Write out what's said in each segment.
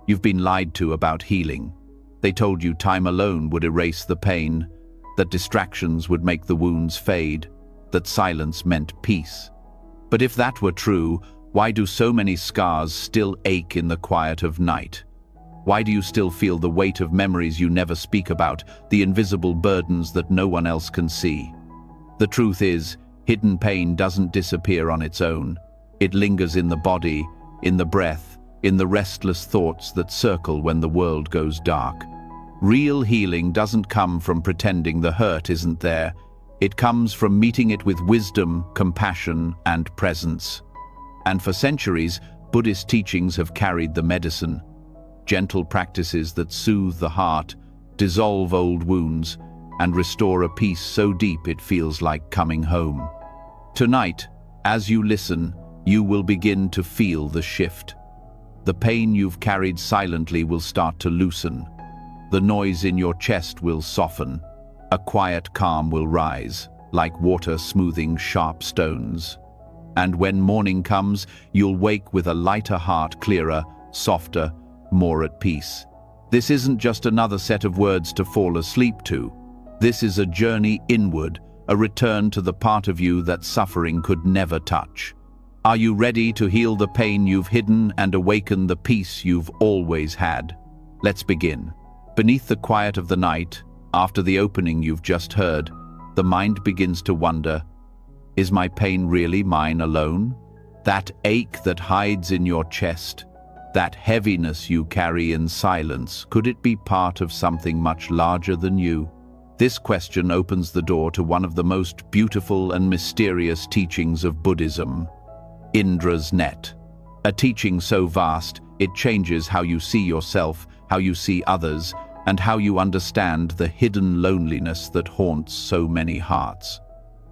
You've been lied to about healing. They told you time alone would erase the pain, that distractions would make the wounds fade, that silence meant peace. But if that were true, why do so many scars still ache in the quiet of night? Why do you still feel the weight of memories you never speak about, the invisible burdens that no one else can see? The truth is, hidden pain doesn't disappear on its own. It lingers in the body, in the breath, in the restless thoughts that circle when the world goes dark. Real healing doesn't come from pretending the hurt isn't there. It comes from meeting it with wisdom, compassion, and presence. And for centuries, Buddhist teachings have carried the medicine. Gentle practices that soothe the heart, dissolve old wounds, and restore a peace so deep it feels like coming home. Tonight, as you listen, you will begin to feel the shift. The pain you've carried silently will start to loosen. The noise in your chest will soften. A quiet calm will rise, like water smoothing sharp stones. And when morning comes, you'll wake with a lighter heart, clearer, softer, more at peace. This isn't just another set of words to fall asleep to. This is a journey inward, a return to the part of you that suffering could never touch. Are you ready to heal the pain you've hidden and awaken the peace you've always had? Let's begin. Beneath the quiet of the night, after the opening you've just heard, the mind begins to wonder, is my pain really mine alone? That ache that hides in your chest, that heaviness you carry in silence, could it be part of something much larger than you? This question opens the door to one of the most beautiful and mysterious teachings of Buddhism, Indra's net. A teaching so vast, it changes how you see yourself, how you see others, and how you understand the hidden loneliness that haunts so many hearts.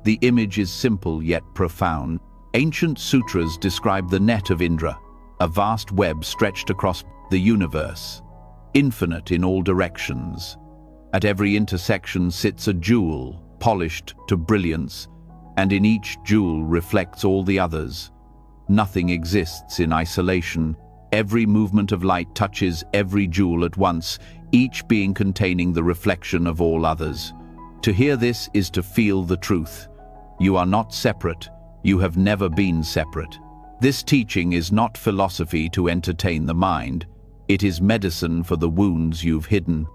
The image is simple yet profound. Ancient sutras describe the net of Indra, a vast web stretched across the universe, infinite in all directions. At every intersection sits a jewel, polished to brilliance, and in each jewel reflects all the others. Nothing exists in isolation. Every movement of light touches every jewel at once, each being containing the reflection of all others. To hear this is to feel the truth. You are not separate. You have never been separate. This teaching is not philosophy to entertain the mind. It is medicine for the wounds you've hidden.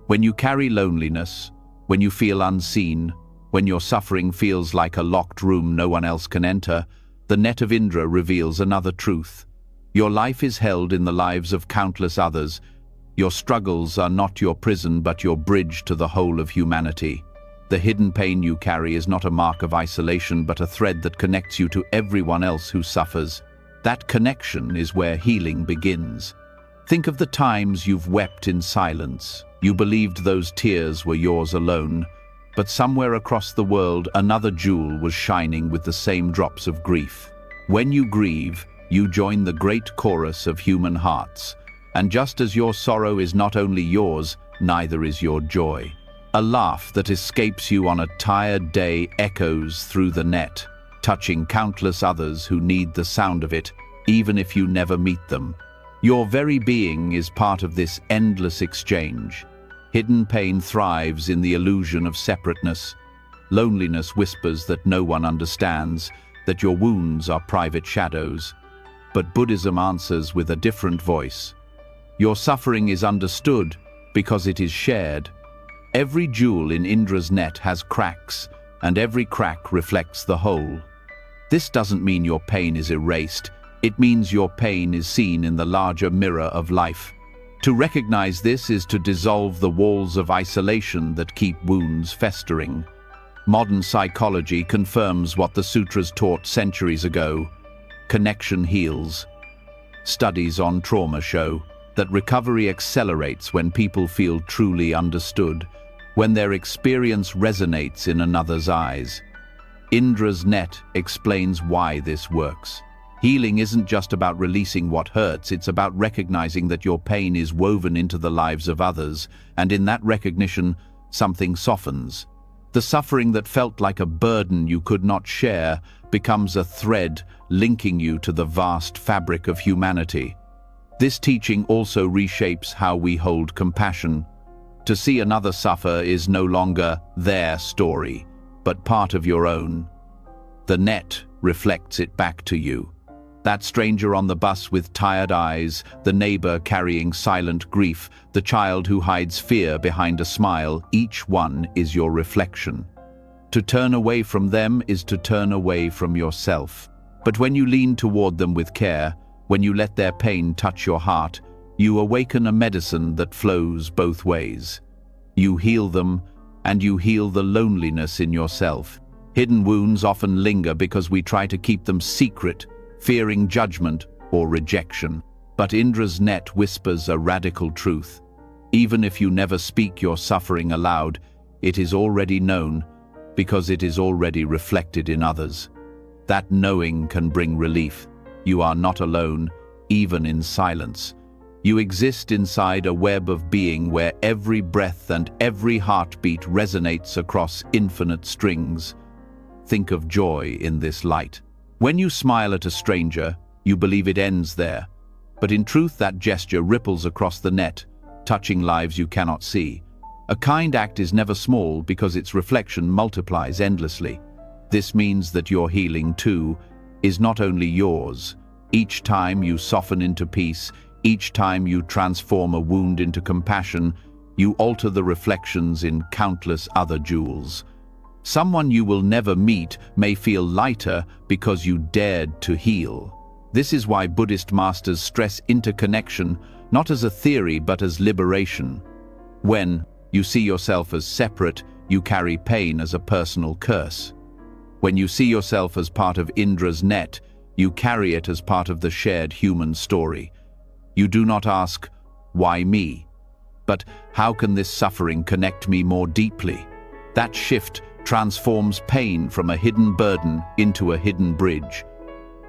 When you carry loneliness, when you feel unseen, when your suffering feels like a locked room no one else can enter, the net of Indra reveals another truth. Your life is held in the lives of countless others. Your struggles are not your prison but your bridge to the whole of humanity. The hidden pain you carry is not a mark of isolation but a thread that connects you to everyone else who suffers. That connection is where healing begins. Think of the times you've wept in silence. You believed those tears were yours alone, but somewhere across the world another jewel was shining with the same drops of grief. When you grieve, you join the great chorus of human hearts, and just as your sorrow is not only yours, neither is your joy. A laugh that escapes you on a tired day echoes through the net, touching countless others who need the sound of it, even if you never meet them. Your very being is part of this endless exchange. Hidden pain thrives in the illusion of separateness. Loneliness whispers that no one understands, that your wounds are private shadows. But Buddhism answers with a different voice. Your suffering is understood because it is shared. Every jewel in Indra's net has cracks, and every crack reflects the whole. This doesn't mean your pain is erased. It means your pain is seen in the larger mirror of life. To recognize this is to dissolve the walls of isolation that keep wounds festering. Modern psychology confirms what the sutras taught centuries ago. Connection heals. Studies on trauma show that recovery accelerates when people feel truly understood, when their experience resonates in another's eyes. Indra's net explains why this works. Healing isn't just about releasing what hurts, it's about recognizing that your pain is woven into the lives of others, and in that recognition, something softens. The suffering that felt like a burden you could not share becomes a thread linking you to the vast fabric of humanity. This teaching also reshapes how we hold compassion. To see another suffer is no longer their story, but part of your own. The net reflects it back to you. That stranger on the bus with tired eyes, the neighbor carrying silent grief, the child who hides fear behind a smile, each one is your reflection. To turn away from them is to turn away from yourself. But when you lean toward them with care, when you let their pain touch your heart, you awaken a medicine that flows both ways. You heal them, and you heal the loneliness in yourself. Hidden wounds often linger because we try to keep them secret, fearing judgment or rejection. But Indra's net whispers a radical truth. Even if you never speak your suffering aloud, it is already known because it is already reflected in others. That knowing can bring relief. You are not alone, even in silence. You exist inside a web of being where every breath and every heartbeat resonates across infinite strings. Think of joy in this light. When you smile at a stranger, you believe it ends there. But in truth, that gesture ripples across the net, touching lives you cannot see. A kind act is never small because its reflection multiplies endlessly. This means that your healing, too, is not only yours. Each time you soften into peace, each time you transform a wound into compassion, you alter the reflections in countless other jewels. Someone you will never meet may feel lighter because you dared to heal. This is why Buddhist masters stress interconnection, not as a theory but as liberation. When you see yourself as separate, you carry pain as a personal curse. When you see yourself as part of Indra's net, you carry it as part of the shared human story. You do not ask, "Why me?" but "How can this suffering connect me more deeply?" That shift transforms pain from a hidden burden into a hidden bridge.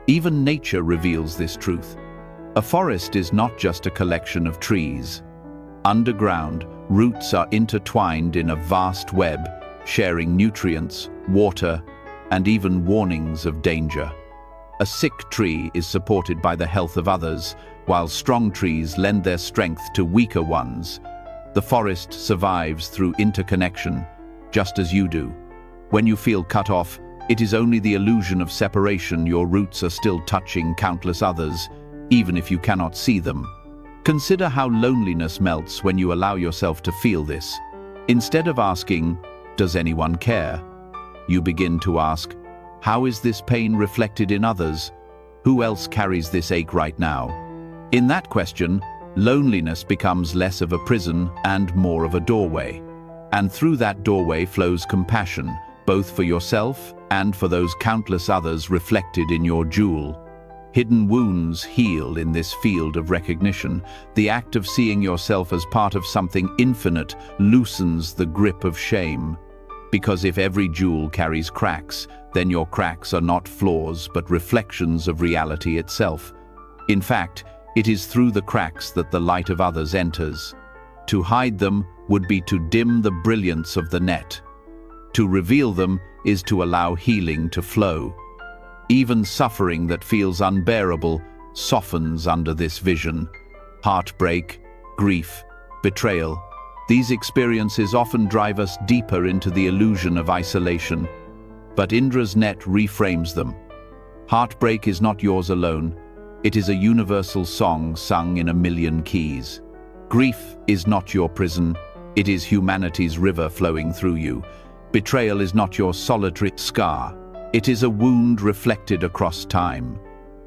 Even nature reveals this truth. A forest is not just a collection of trees. Underground, roots are intertwined in a vast web, sharing nutrients, water, and even warnings of danger. A sick tree is supported by the health of others, while strong trees lend their strength to weaker ones. The forest survives through interconnection, just as you do. When you feel cut off, it is only the illusion of separation. Your roots are still touching countless others, even if you cannot see them. Consider how loneliness melts when you allow yourself to feel this. Instead of asking, "Does anyone care?" you begin to ask, "How is this pain reflected in others? Who else carries this ache right now?" In that question, loneliness becomes less of a prison and more of a doorway. And through that doorway flows compassion, both for yourself and for those countless others reflected in your jewel. Hidden wounds heal in this field of recognition. The act of seeing yourself as part of something infinite loosens the grip of shame. Because if every jewel carries cracks, then your cracks are not flaws but reflections of reality itself. In fact, it is through the cracks that the light of others enters. To hide them would be to dim the brilliance of the net. To reveal them is to allow healing to flow. Even suffering that feels unbearable softens under this vision. Heartbreak, grief, betrayal. These experiences often drive us deeper into the illusion of isolation. But Indra's net reframes them. Heartbreak is not yours alone. It is a universal song sung in a million keys. Grief is not your prison. It is humanity's river flowing through you. Betrayal is not your solitary scar. It is a wound reflected across time.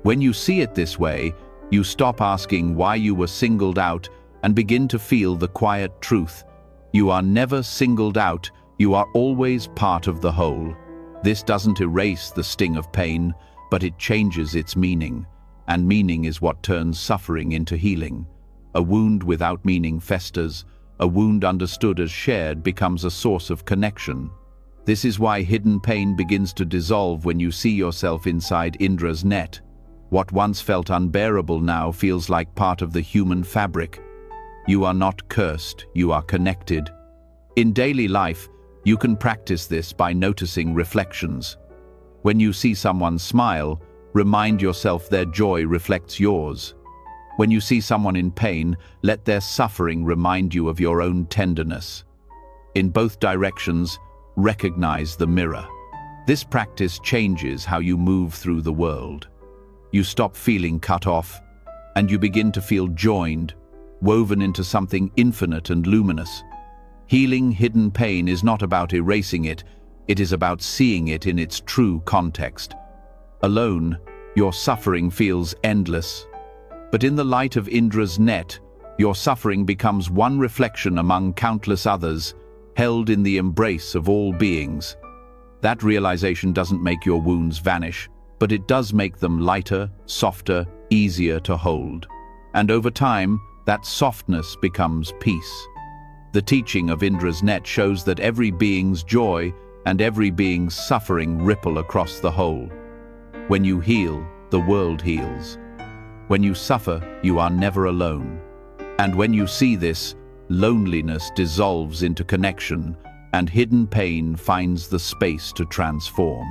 When you see it this way, you stop asking why you were singled out and begin to feel the quiet truth. You are never singled out. You are always part of the whole. This doesn't erase the sting of pain, but it changes its meaning. And meaning is what turns suffering into healing. A wound without meaning festers. A wound understood as shared becomes a source of connection. This is why hidden pain begins to dissolve when you see yourself inside Indra's net. What once felt unbearable now feels like part of the human fabric. You are not cursed, you are connected. In daily life, You can practice this by noticing reflections. When you see someone smile, remind yourself their joy reflects yours. When you see someone in pain, let their suffering remind you of your own tenderness. In both directions, recognize the mirror. This practice changes how you move through the world. You stop feeling cut off, and you begin to feel joined, woven into something infinite and luminous. Healing hidden pain is not about erasing it, it is about seeing it in its true context. Alone, your suffering feels endless. But in the light of Indra's net, your suffering becomes one reflection among countless others, held in the embrace of all beings. That realization doesn't make your wounds vanish, but it does make them lighter, softer, easier to hold. And over time, that softness becomes peace. The teaching of Indra's net shows that every being's joy and every being's suffering ripple across the whole. When you heal, the world heals. When you suffer, you are never alone. And when you see this, loneliness dissolves into connection, and hidden pain finds the space to transform.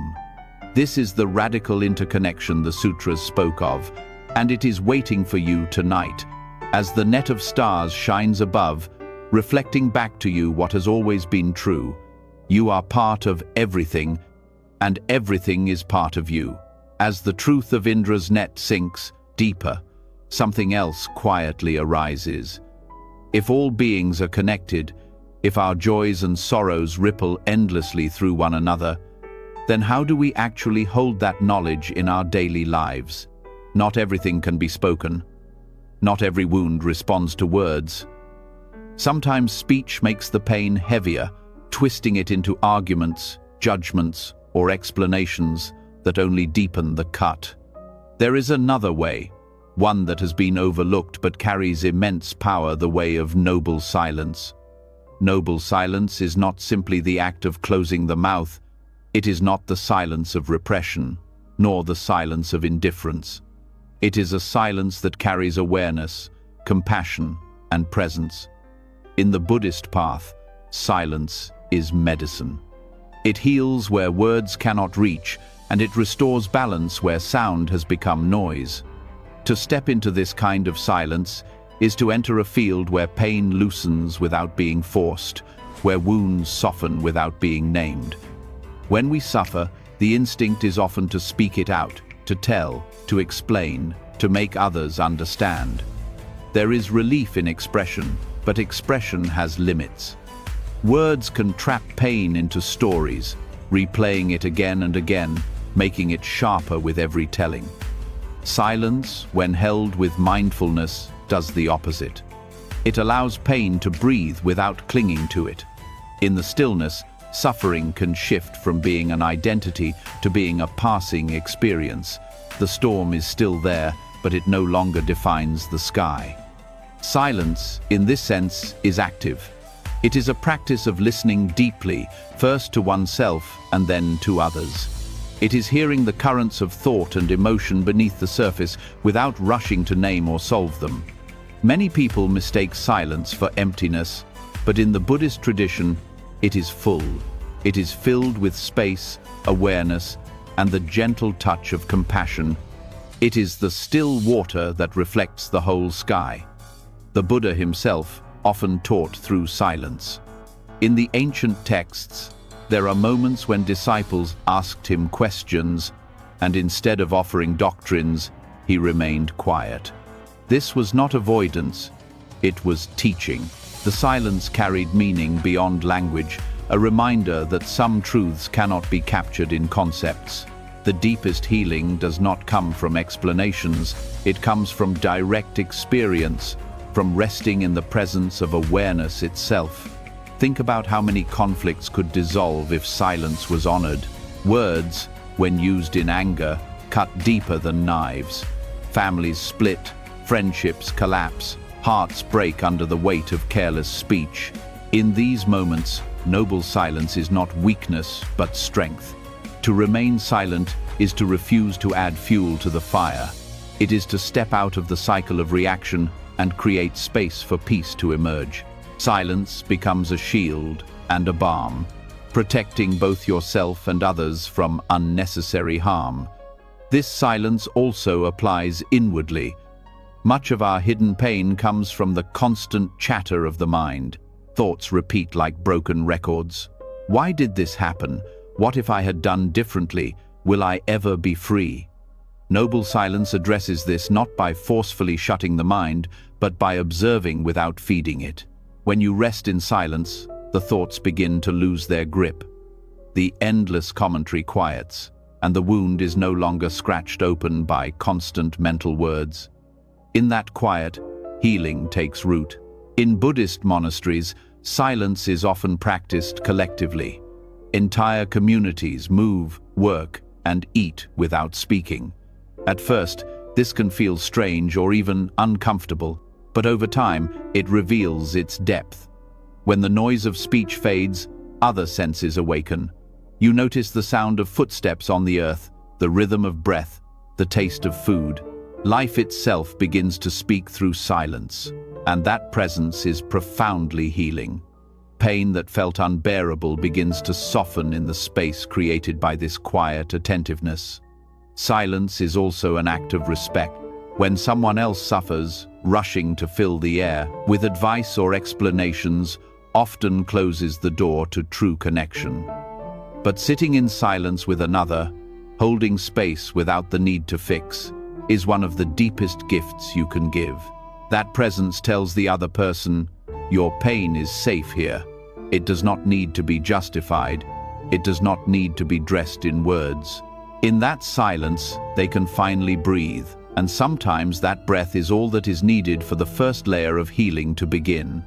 This is the radical interconnection the sutras spoke of, and it is waiting for you tonight, as the net of stars shines above, reflecting back to you what has always been true. You are part of everything, and everything is part of you. As the truth of Indra's net sinks deeper, something else quietly arises. If all beings are connected, if our joys and sorrows ripple endlessly through one another, then how do we actually hold that knowledge in our daily lives? Not everything can be spoken. Not every wound responds to words. Sometimes speech makes the pain heavier, twisting it into arguments, judgments, or explanations that only deepen the cut. There is another way, one that has been overlooked but carries immense power, the way of noble silence. Noble silence is not simply the act of closing the mouth. It is not the silence of repression, nor the silence of indifference. It is a silence that carries awareness, compassion, and presence. In the Buddhist path, silence is medicine. It heals where words cannot reach, and it restores balance where sound has become noise. To step into this kind of silence is to enter a field where pain loosens without being forced, where wounds soften without being named. When we suffer, the instinct is often to speak it out, to tell, to explain, to make others understand. There is relief in expression, but expression has limits. Words can trap pain into stories, replaying it again and again, making it sharper with every telling. Silence, when held with mindfulness, does the opposite. It allows pain to breathe without clinging to it. In the stillness, suffering can shift from being an identity to being a passing experience. The storm is still there, but it no longer defines the sky. Silence, in this sense, is active. It is a practice of listening deeply, first to oneself and then to others. It is hearing the currents of thought and emotion beneath the surface without rushing to name or solve them. Many people mistake silence for emptiness, but in the Buddhist tradition, it is full. It is filled with space, awareness, and the gentle touch of compassion. It is the still water that reflects the whole sky. The Buddha himself often taught through silence. In the ancient texts, there are moments when disciples asked him questions, and instead of offering doctrines, he remained quiet. This was not avoidance, it was teaching. The silence carried meaning beyond language, a reminder that some truths cannot be captured in concepts. The deepest healing does not come from explanations, it comes from direct experience, from resting in the presence of awareness itself. Think about how many conflicts could dissolve if silence was honored. Words, when used in anger, cut deeper than knives. Families split, friendships collapse, hearts break under the weight of careless speech. In these moments, noble silence is not weakness, but strength. To remain silent is to refuse to add fuel to the fire. It is to step out of the cycle of reaction and create space for peace to emerge. Silence becomes a shield and a balm. protecting both yourself and others from unnecessary harm. This silence also applies inwardly. Much of our hidden pain comes from the constant chatter of the mind. Thoughts repeat like broken records. Why did this happen? What if I had done differently? Will I ever be free? Noble silence addresses this not by forcefully shutting the mind, but by observing without feeding it. When you rest in silence, the thoughts begin to lose their grip. The endless commentary quiets, and the wound is no longer scratched open by constant mental words. In that quiet, healing takes root. In Buddhist monasteries, silence is often practiced collectively. Entire communities move, work, and eat without speaking. At first, this can feel strange or even uncomfortable, but over time, it reveals its depth. When the noise of speech fades, other senses awaken. You notice the sound of footsteps on the earth, the rhythm of breath, the taste of food. Life itself begins to speak through silence, and that presence is profoundly healing. Pain that felt unbearable begins to soften in the space created by this quiet attentiveness. Silence is also an act of respect. When someone else suffers, rushing to fill the air with advice or explanations often closes the door to true connection. But sitting in silence with another, holding space without the need to fix, is one of the deepest gifts you can give. That presence tells the other person, your pain is safe here. It does not need to be justified. It does not need to be dressed in words. In that silence, they can finally breathe, and sometimes that breath is all that is needed for the first layer of healing to begin.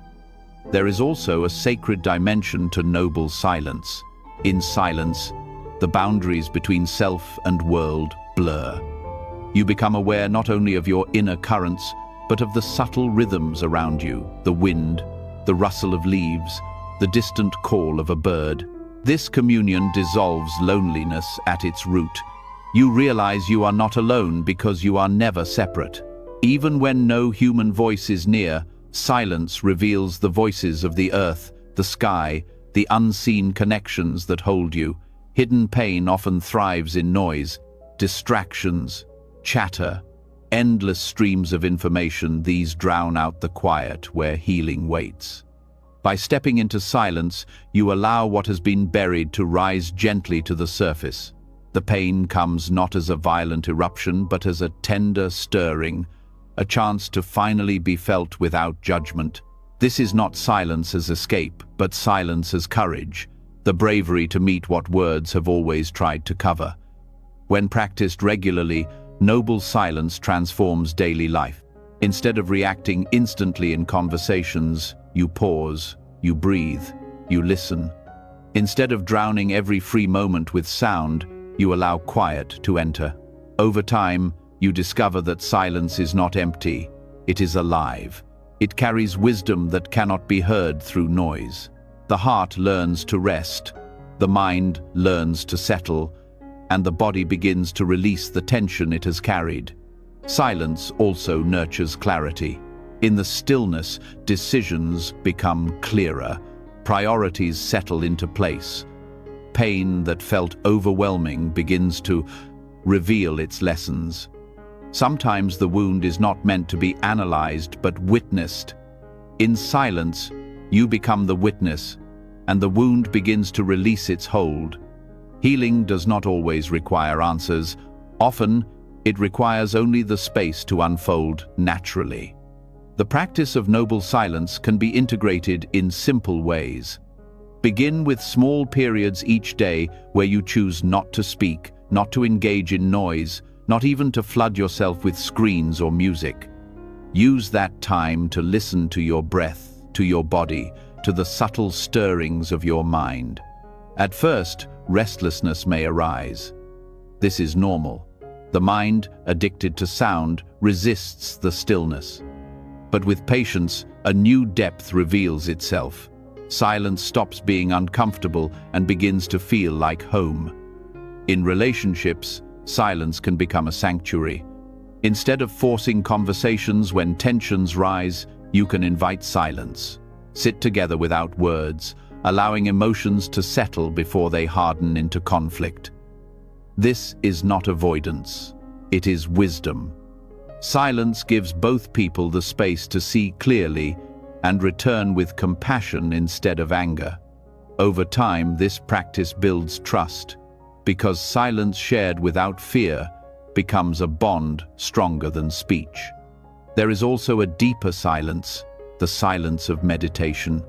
There is also a sacred dimension to noble silence. In silence, the boundaries between self and world blur. You become aware not only of your inner currents, but of the subtle rhythms around you, the wind, the rustle of leaves, the distant call of a bird. This communion dissolves loneliness at its root. You realize you are not alone because you are never separate. Even when no human voice is near, silence reveals the voices of the earth, the sky, the unseen connections that hold you. Hidden pain often thrives in noise, distractions, chatter, endless streams of information. These drown out the quiet where healing waits. By stepping into silence, you allow what has been buried to rise gently to the surface. The pain comes not as a violent eruption, but as a tender stirring, a chance to finally be felt without judgment. This is not silence as escape, but silence as courage, the bravery to meet what words have always tried to cover. When practiced regularly, noble silence transforms daily life. Instead of reacting instantly in conversations, you pause, you breathe, you listen. Instead of drowning every free moment with sound, you allow quiet to enter. Over time, you discover that silence is not empty, it is alive. It carries wisdom that cannot be heard through noise. The heart learns to rest, the mind learns to settle, and the body begins to release the tension it has carried. Silence also nurtures clarity. In the stillness, decisions become clearer, priorities settle into place. Pain that felt overwhelming begins to reveal its lessons. Sometimes the wound is not meant to be analyzed but witnessed. In silence, you become the witness, and the wound begins to release its hold. Healing does not always require answers. Often, it requires only the space to unfold naturally. The practice of noble silence can be integrated in simple ways. Begin with small periods each day where you choose not to speak, not to engage in noise, not even to flood yourself with screens or music. Use that time to listen to your breath, to your body, to the subtle stirrings of your mind. At first, restlessness may arise. This is normal. The mind, addicted to sound, resists the stillness. But with patience, a new depth reveals itself. Silence stops being uncomfortable and begins to feel like home. In relationships, silence can become a sanctuary. Instead of forcing conversations when tensions rise, you can invite silence. Sit together without words, allowing emotions to settle before they harden into conflict. This is not avoidance, it is wisdom. Silence gives both people the space to see clearly and return with compassion instead of anger. Over time, this practice builds trust, because silence shared without fear becomes a bond stronger than speech. There is also a deeper silence, the silence of meditation.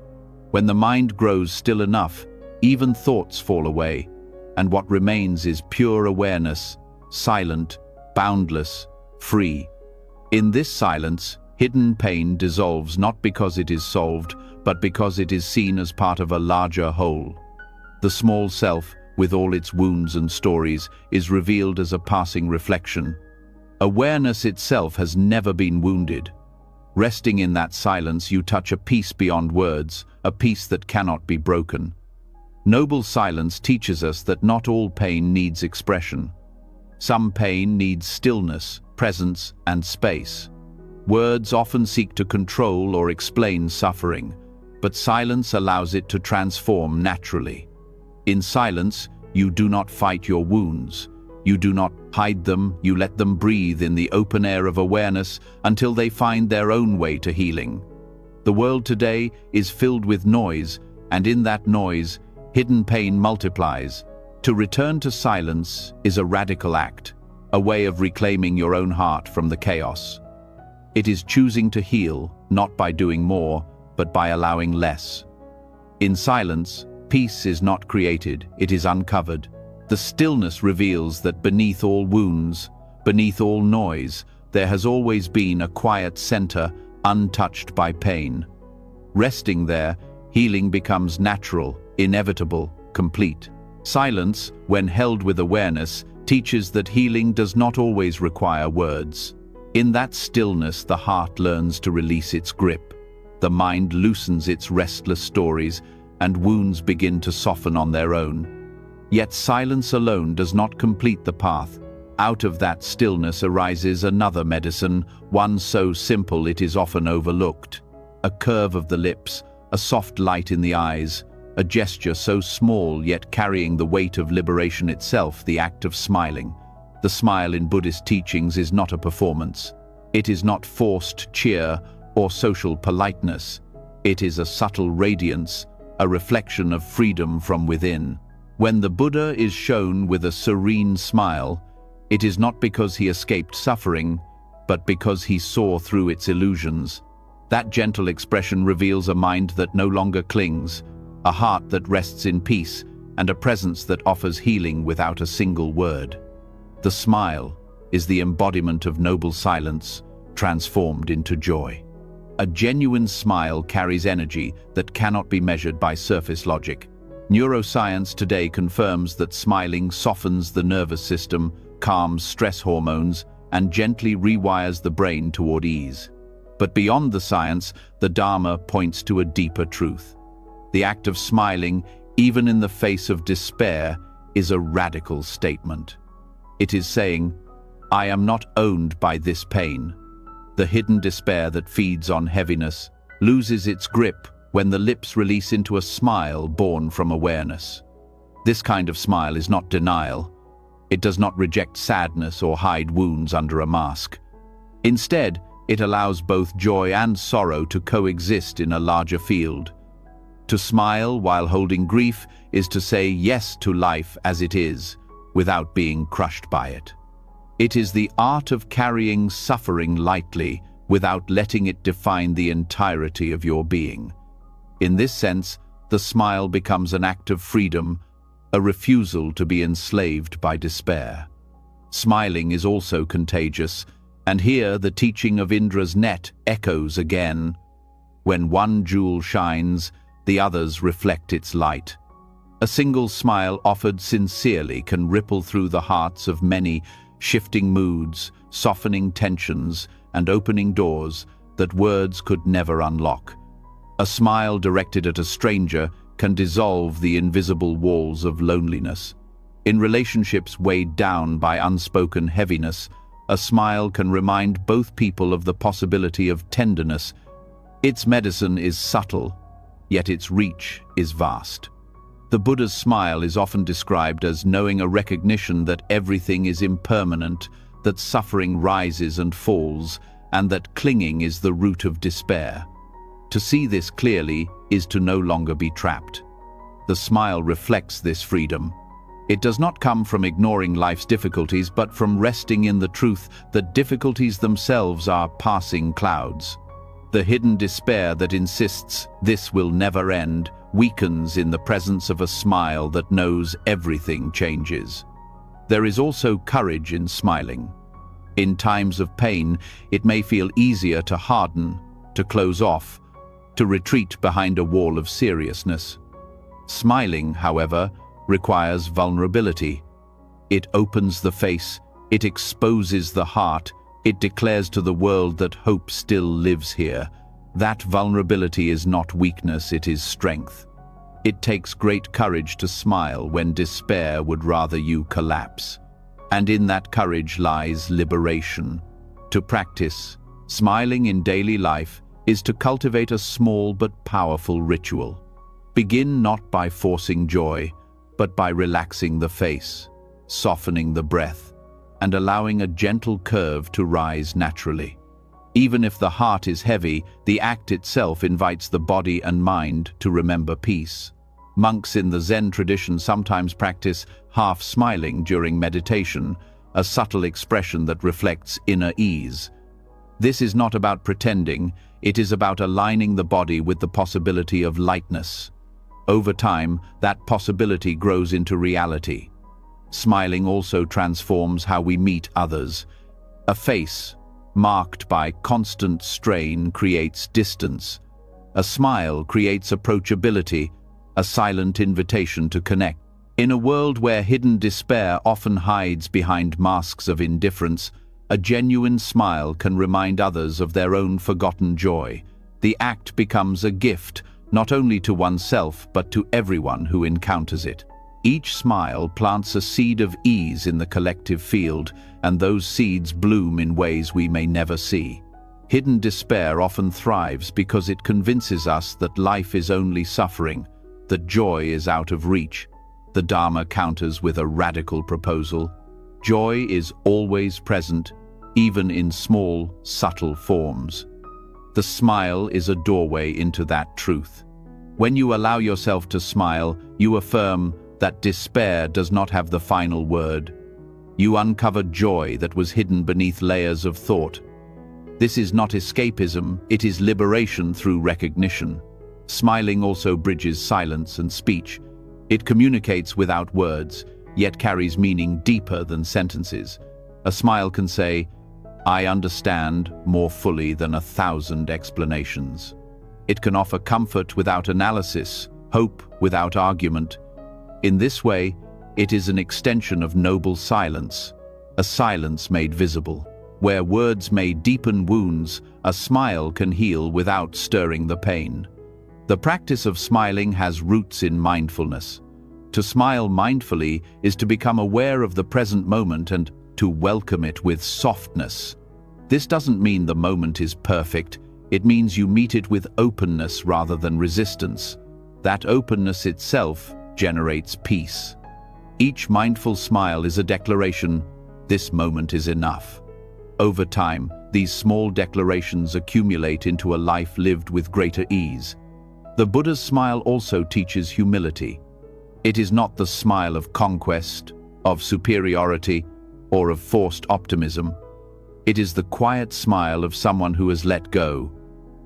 When the mind grows still enough, even thoughts fall away, and what remains is pure awareness, silent, boundless, free. In this silence, hidden pain dissolves not because it is solved, but because it is seen as part of a larger whole. The small self, with all its wounds and stories, is revealed as a passing reflection. Awareness itself has never been wounded. Resting in that silence, you touch a peace beyond words, a peace that cannot be broken. Noble silence teaches us that not all pain needs expression. Some pain needs stillness, presence, and space. Words often seek to control or explain suffering, but silence allows it to transform naturally. In silence, you do not fight your wounds. You do not hide them, you let them breathe in the open air of awareness until they find their own way to healing. The world today is filled with noise, and in that noise, hidden pain multiplies. To return to silence is a radical act, a way of reclaiming your own heart from the chaos. It is choosing to heal, not by doing more, but by allowing less. In silence, peace is not created, it is uncovered. The stillness reveals that beneath all wounds, beneath all noise, there has always been a quiet center untouched by pain. Resting there, healing becomes natural, inevitable, complete. Silence, when held with awareness, teaches that healing does not always require words. In that stillness, the heart learns to release its grip. The mind loosens its restless stories, and wounds begin to soften on their own. Yet silence alone does not complete the path. Out of that stillness arises another medicine, one so simple it is often overlooked. A curve of the lips, a soft light in the eyes, a gesture so small yet carrying the weight of liberation itself, the act of smiling. The smile in Buddhist teachings is not a performance. It is not forced cheer or social politeness. It is a subtle radiance, a reflection of freedom from within. When the Buddha is shown with a serene smile, it is not because he escaped suffering, but because he saw through its illusions. That gentle expression reveals a mind that no longer clings, a heart that rests in peace, and a presence that offers healing without a single word. The smile is the embodiment of noble silence, transformed into joy. A genuine smile carries energy that cannot be measured by surface logic. Neuroscience today confirms that smiling softens the nervous system, calms stress hormones, and gently rewires the brain toward ease. But beyond the science, the Dharma points to a deeper truth. The act of smiling, even in the face of despair, is a radical statement. It is saying, I am not owned by this pain. The hidden despair that feeds on heaviness loses its grip when the lips release into a smile born from awareness. This kind of smile is not denial. It does not reject sadness or hide wounds under a mask. Instead, it allows both joy and sorrow to coexist in a larger field. To smile while holding grief is to say yes to life as it is, without being crushed by it. It is the art of carrying suffering lightly without letting it define the entirety of your being. In this sense, the smile becomes an act of freedom, a refusal to be enslaved by despair. Smiling is also contagious, and here the teaching of Indra's net echoes again. When one jewel shines, the others reflect its light. A single smile offered sincerely can ripple through the hearts of many, shifting moods, softening tensions, and opening doors that words could never unlock. A smile directed at a stranger can dissolve the invisible walls of loneliness. In relationships weighed down by unspoken heaviness, a smile can remind both people of the possibility of tenderness. Its medicine is subtle, yet its reach is vast. The Buddha's smile is often described as knowing a recognition that everything is impermanent, that suffering rises and falls, and that clinging is the root of despair. To see this clearly is to no longer be trapped. The smile reflects this freedom. It does not come from ignoring life's difficulties, but from resting in the truth that difficulties themselves are passing clouds. The hidden despair that insists this will never end weakens in the presence of a smile that knows everything changes. There is also courage in smiling. In times of pain, it may feel easier to harden, to close off, to retreat behind a wall of seriousness. Smiling, however, requires vulnerability. It opens the face, it exposes the heart, it declares to the world that hope still lives here. That vulnerability is not weakness, it is strength. It takes great courage to smile when despair would rather you collapse. And in that courage lies liberation. To practice smiling in daily life is to cultivate a small but powerful ritual. Begin not by forcing joy, but by relaxing the face, softening the breath, and allowing a gentle curve to rise naturally. Even if the heart is heavy, the act itself invites the body and mind to remember peace. Monks in the Zen tradition sometimes practice half-smiling during meditation, a subtle expression that reflects inner ease. This is not about pretending, it is about aligning the body with the possibility of lightness. Over time, that possibility grows into reality. Smiling also transforms how we meet others. A face marked by constant strain creates distance. A smile creates approachability, a silent invitation to connect. In a world where hidden despair often hides behind masks of indifference, a genuine smile can remind others of their own forgotten joy. The act becomes a gift, not only to oneself but to everyone who encounters it. Each smile plants a seed of ease in the collective field, and those seeds bloom in ways we may never see. Hidden despair often thrives because it convinces us that life is only suffering, that joy is out of reach. The Dharma counters with a radical proposal. Joy is always present, even in small, subtle forms. The smile is a doorway into that truth. When you allow yourself to smile, you affirm that despair does not have the final word. You uncover joy that was hidden beneath layers of thought. This is not escapism, it is liberation through recognition. Smiling also bridges silence and speech. It communicates without words, yet carries meaning deeper than sentences. A smile can say, "I understand," more fully than 1,000 explanations. It can offer comfort without analysis, hope without argument. In this way, it is an extension of noble silence, a silence made visible. Where words may deepen wounds, a smile can heal without stirring the pain. The practice of smiling has roots in mindfulness. To smile mindfully is to become aware of the present moment and to welcome it with softness. This doesn't mean the moment is perfect, it means you meet it with openness rather than resistance. That openness itself generates peace. Each mindful smile is a declaration, "This moment is enough." Over time, these small declarations accumulate into a life lived with greater ease. The Buddha's smile also teaches humility. It is not the smile of conquest, of superiority, or of forced optimism. It is the quiet smile of someone who has let go.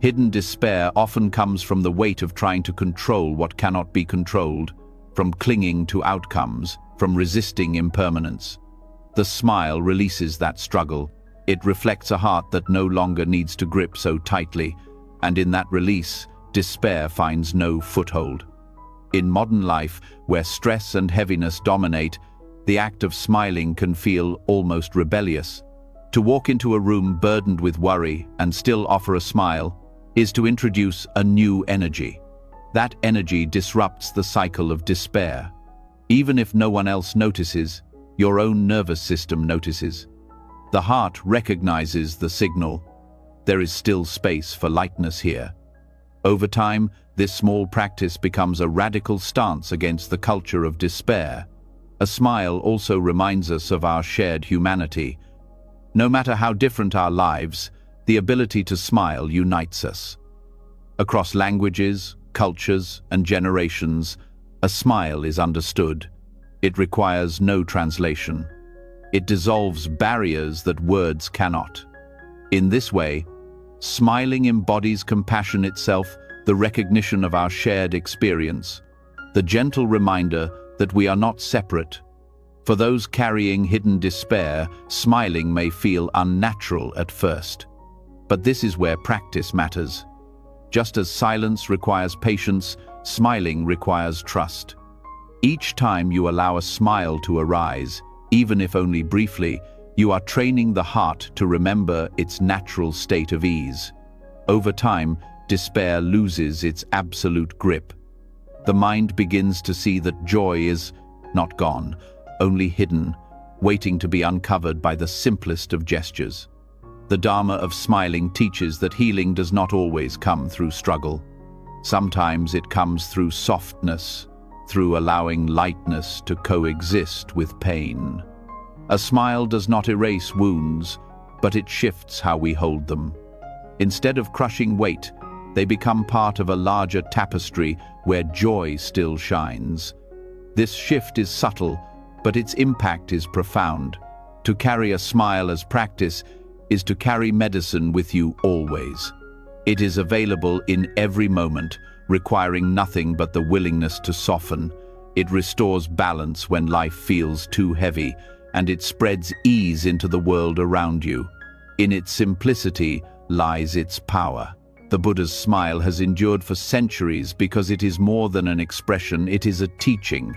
Hidden despair often comes from the weight of trying to control what cannot be controlled, from clinging to outcomes, from resisting impermanence. The smile releases that struggle. It reflects a heart that no longer needs to grip so tightly, and in that release, despair finds no foothold. In modern life, where stress and heaviness dominate, the act of smiling can feel almost rebellious. To walk into a room burdened with worry and still offer a smile is to introduce a new energy. That energy disrupts the cycle of despair. Even if no one else notices, your own nervous system notices. The heart recognizes the signal. There is still space for lightness here. Over time, this small practice becomes a radical stance against the culture of despair. A smile also reminds us of our shared humanity. No matter how different our lives, the ability to smile unites us. Across languages, cultures, and generations, a smile is understood. It requires no translation. It dissolves barriers that words cannot. In this way, smiling embodies compassion itself, the recognition of our shared experience, the gentle reminder that we are not separate. For those carrying hidden despair, smiling may feel unnatural at first. But this is where practice matters. Just as silence requires patience, smiling requires trust. Each time you allow a smile to arise, even if only briefly, you are training the heart to remember its natural state of ease. Over time, despair loses its absolute grip. The mind begins to see that joy is not gone, only hidden, waiting to be uncovered by the simplest of gestures. The Dharma of smiling teaches that healing does not always come through struggle. Sometimes it comes through softness, through allowing lightness to coexist with pain. A smile does not erase wounds, but it shifts how we hold them. Instead of crushing weight, they become part of a larger tapestry where joy still shines. This shift is subtle, but its impact is profound. To carry a smile as practice is to carry medicine with you always. It is available in every moment, requiring nothing but the willingness to soften. It restores balance when life feels too heavy, and it spreads ease into the world around you. In its simplicity lies its power. The Buddha's smile has endured for centuries because it is more than an expression, it is a teaching.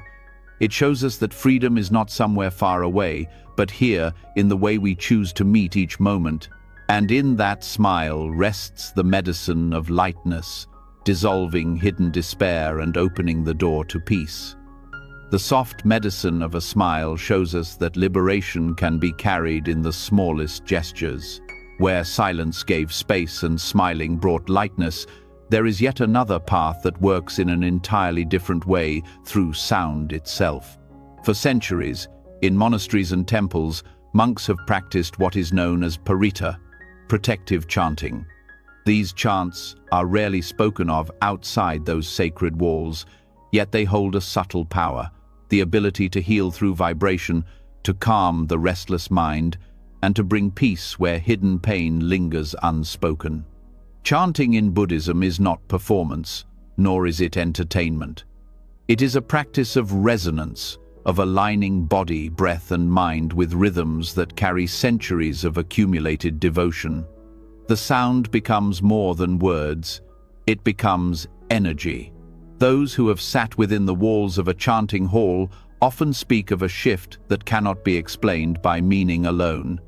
It shows us that freedom is not somewhere far away, but here, in the way we choose to meet each moment. And in that smile rests the medicine of lightness, dissolving hidden despair and opening the door to peace. The soft medicine of a smile shows us that liberation can be carried in the smallest gestures. Where silence gave space and smiling brought lightness, there is yet another path that works in an entirely different way through sound itself. For centuries, in monasteries and temples, monks have practiced what is known as parita, protective chanting. These chants are rarely spoken of outside those sacred walls, yet they hold a subtle power, the ability to heal through vibration, to calm the restless mind, and to bring peace where hidden pain lingers unspoken. Chanting in Buddhism is not performance, nor is it entertainment. It is a practice of resonance, of aligning body, breath, and mind with rhythms that carry centuries of accumulated devotion. The sound becomes more than words, it becomes energy. Those who have sat within the walls of a chanting hall often speak of a shift that cannot be explained by meaning alone.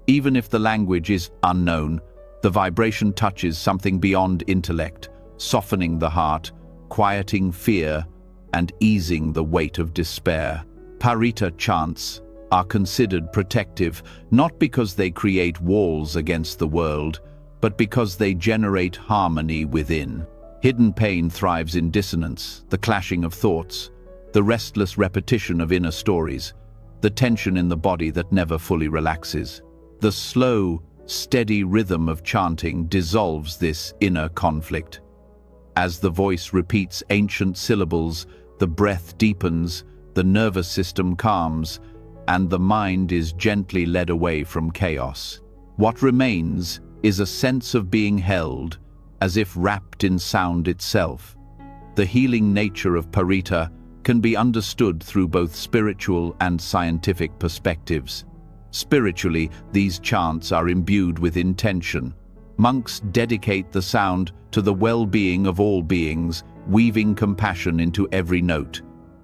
Even if the language is unknown, the vibration touches something beyond intellect, softening the heart, quieting fear, and easing the weight of despair. Parita chants are considered protective, not because they create walls against the world, but because they generate harmony within. Hidden pain thrives in dissonance, the clashing of thoughts, the restless repetition of inner stories, the tension in the body that never fully relaxes. The slow, steady rhythm of chanting dissolves this inner conflict. As the voice repeats ancient syllables, the breath deepens, the nervous system calms, and the mind is gently led away from chaos. What remains is a sense of being held, as if wrapped in sound itself. The healing nature of parita can be understood through both spiritual and scientific perspectives. Spiritually, these chants are imbued with intention. Monks dedicate the sound to the well-being of all beings, weaving compassion into every note.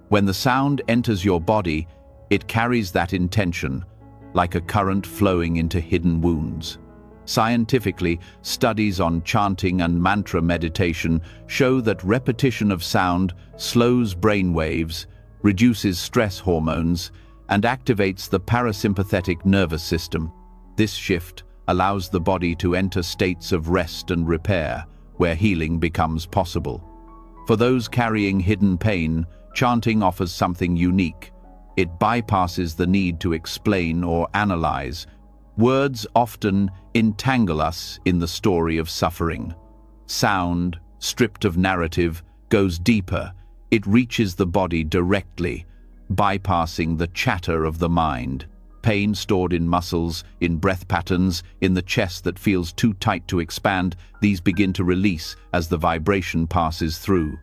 When the sound enters your body, it carries that intention, like a current flowing into hidden wounds. Scientifically, studies on chanting and mantra meditation show that repetition of sound slows brain waves, reduces stress hormones, and activates the parasympathetic nervous system. This shift allows the body to enter states of rest and repair, where healing becomes possible. For those carrying hidden pain, chanting offers something unique. It bypasses the need to explain or analyze. Words often entangle us in the story of suffering. Sound, stripped of narrative, goes deeper. It reaches the body directly, bypassing the chatter of the mind. Pain stored in muscles, in breath patterns, in the chest that feels too tight to expand, these begin to release as the vibration passes through.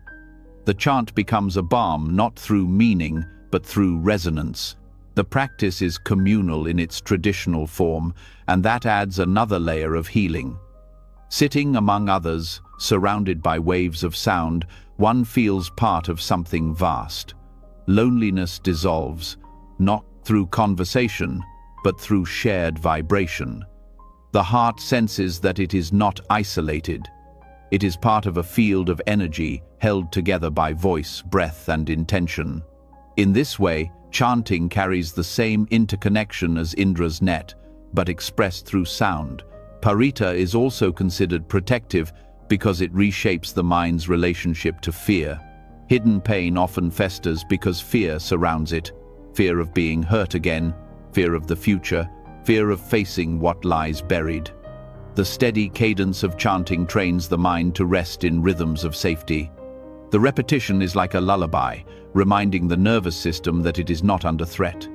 The chant becomes a balm not through meaning, but through resonance. The practice is communal in its traditional form, and that adds another layer of healing. Sitting among others, surrounded by waves of sound, one feels part of something vast. Loneliness dissolves, not through conversation, but through shared vibration. The heart senses that it is not isolated. It is part of a field of energy held together by voice, breath, and intention. In this way, chanting carries the same interconnection as Indra's net, but expressed through sound. Parita is also considered protective because it reshapes the mind's relationship to fear. Hidden pain often festers because fear surrounds it. Fear of being hurt again, fear of the future, fear of facing what lies buried. The steady cadence of chanting trains the mind to rest in rhythms of safety. The repetition is like a lullaby, reminding the nervous system that it is not under threat.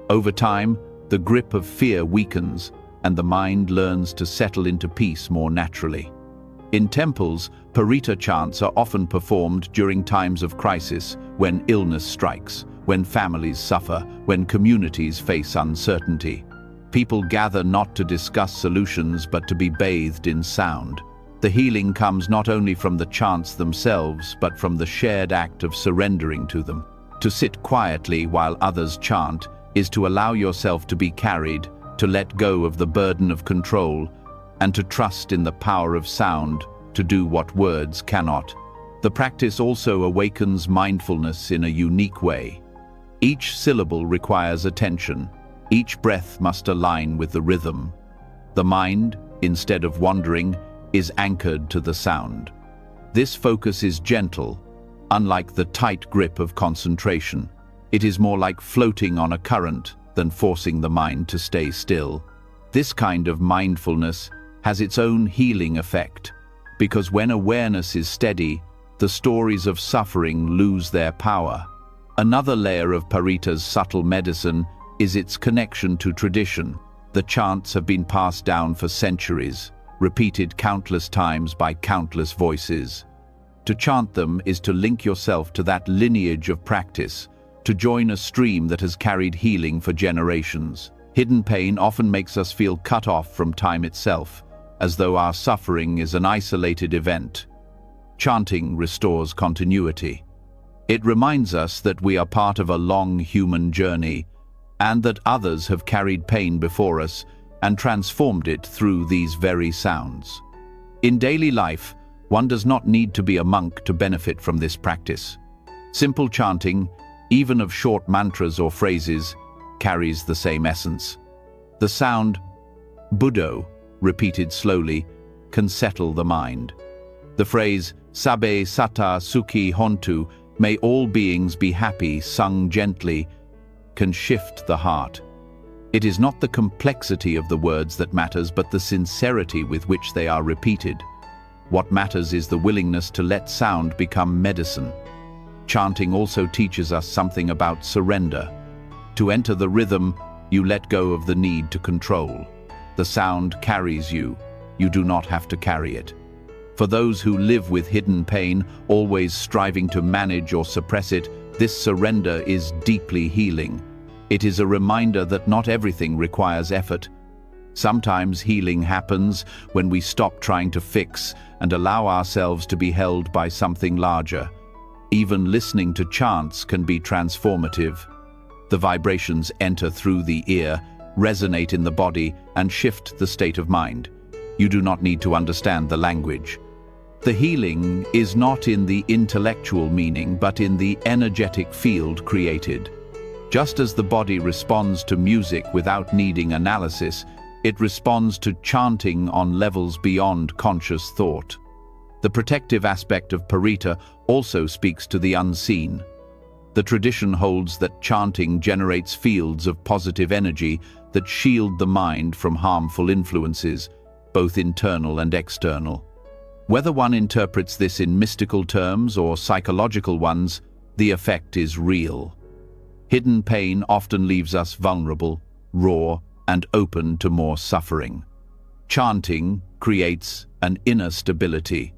Over time, the grip of fear weakens, and the mind learns to settle into peace more naturally. In temples, Parita chants are often performed during times of crisis, when illness strikes, when families suffer, when communities face uncertainty. People gather not to discuss solutions but to be bathed in sound. The healing comes not only from the chants themselves but from the shared act of surrendering to them. To sit quietly while others chant is to allow yourself to be carried, to let go of the burden of control, and to trust in the power of sound to do what words cannot. The practice also awakens mindfulness in a unique way. Each syllable requires attention. Each breath must align with the rhythm. The mind, instead of wandering, is anchored to the sound. This focus is gentle, unlike the tight grip of concentration. It is more like floating on a current than forcing the mind to stay still. This kind of mindfulness has its own healing effect, because when awareness is steady, the stories of suffering lose their power. Another layer of Parita's subtle medicine is its connection to tradition. The chants have been passed down for centuries, repeated countless times by countless voices. To chant them is to link yourself to that lineage of practice, to join a stream that has carried healing for generations. Hidden pain often makes us feel cut off from time itself, as though our suffering is an isolated event. Chanting restores continuity. It reminds us that we are part of a long human journey, and that others have carried pain before us and transformed it through these very sounds. In daily life, one does not need to be a monk to benefit from this practice. Simple chanting, even of short mantras or phrases, carries the same essence. The sound, Buddho, repeated slowly, can settle the mind. The phrase, Sabbe Sata Sukhi Hontu, may all beings be happy, sung gently, can shift the heart. It is not the complexity of the words that matters, but the sincerity with which they are repeated. What matters is the willingness to let sound become medicine. Chanting also teaches us something about surrender. To enter the rhythm, you let go of the need to control. The sound carries you. You do not have to carry it. For those who live with hidden pain, always striving to manage or suppress it, this surrender is deeply healing. It is a reminder that not everything requires effort. Sometimes healing happens when we stop trying to fix and allow ourselves to be held by something larger. Even listening to chants can be transformative. The vibrations enter through the ear, resonate in the body, and shift the state of mind. You do not need to understand the language. The healing is not in the intellectual meaning, but in the energetic field created. Just as the body responds to music without needing analysis, it responds to chanting on levels beyond conscious thought. The protective aspect of Parita also speaks to the unseen. The tradition holds that chanting generates fields of positive energy that shield the mind from harmful influences, both internal and external. Whether one interprets this in mystical terms or psychological ones, the effect is real. Hidden pain often leaves us vulnerable, raw, and open to more suffering. Chanting creates an inner stability,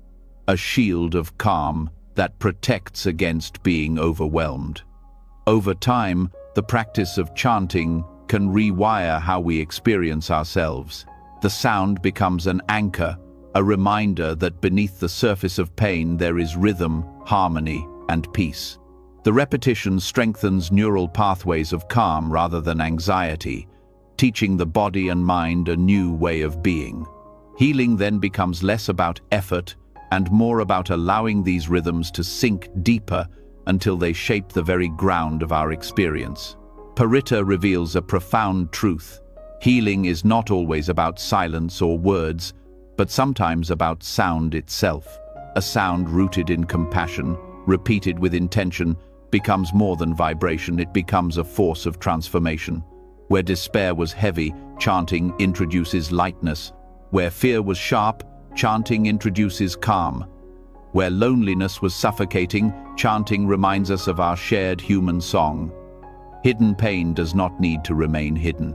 a shield of calm that protects against being overwhelmed. Over time, the practice of chanting can rewire how we experience ourselves. The sound becomes an anchor, a reminder that beneath the surface of pain there is rhythm, harmony, and peace. The repetition strengthens neural pathways of calm rather than anxiety, teaching the body and mind a new way of being. Healing then becomes less about effort and more about allowing these rhythms to sink deeper until they shape the very ground of our experience. Parita reveals a profound truth. Healing is not always about silence or words, but sometimes about sound itself. A sound rooted in compassion, repeated with intention, becomes more than vibration, it becomes a force of transformation. Where despair was heavy, chanting introduces lightness. Where fear was sharp, chanting introduces calm. Where loneliness was suffocating, chanting reminds us of our shared human song. Hidden pain does not need to remain hidden.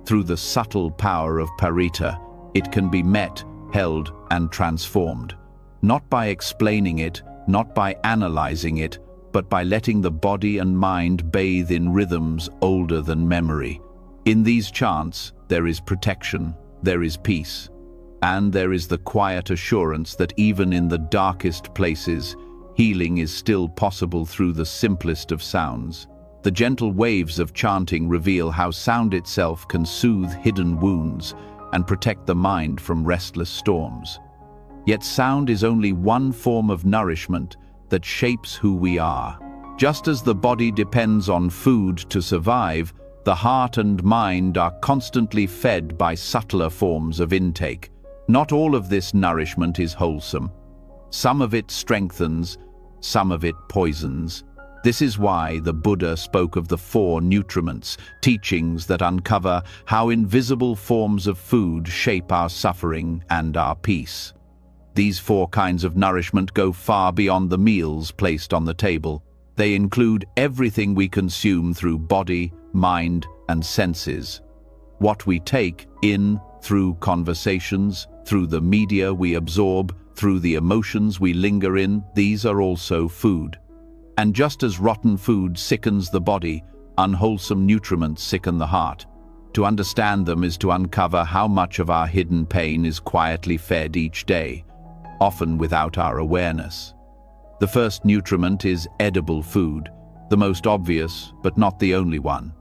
Through the subtle power of Parita, it can be met, held, and transformed. Not by explaining it, not by analyzing it, but by letting the body and mind bathe in rhythms older than memory. In these chants, there is protection, there is peace, and there is the quiet assurance that even in the darkest places, healing is still possible through the simplest of sounds. The gentle waves of chanting reveal how sound itself can soothe hidden wounds and protect the mind from restless storms. Yet sound is only one form of nourishment that shapes who we are. Just as the body depends on food to survive, the heart and mind are constantly fed by subtler forms of intake. Not all of this nourishment is wholesome. Some of it strengthens, some of it poisons. This is why the Buddha spoke of the 4 nutriments, teachings that uncover how invisible forms of food shape our suffering and our peace. These 4 kinds of nourishment go far beyond the meals placed on the table. They include everything we consume through body, mind, and senses. What we take in through conversations, through the media we absorb, through the emotions we linger in, these are also food. And just as rotten food sickens the body, unwholesome nutriments sicken the heart. To understand them is to uncover how much of our hidden pain is quietly fed each day, often without our awareness. The first nutriment is edible food, the most obvious but not the only one.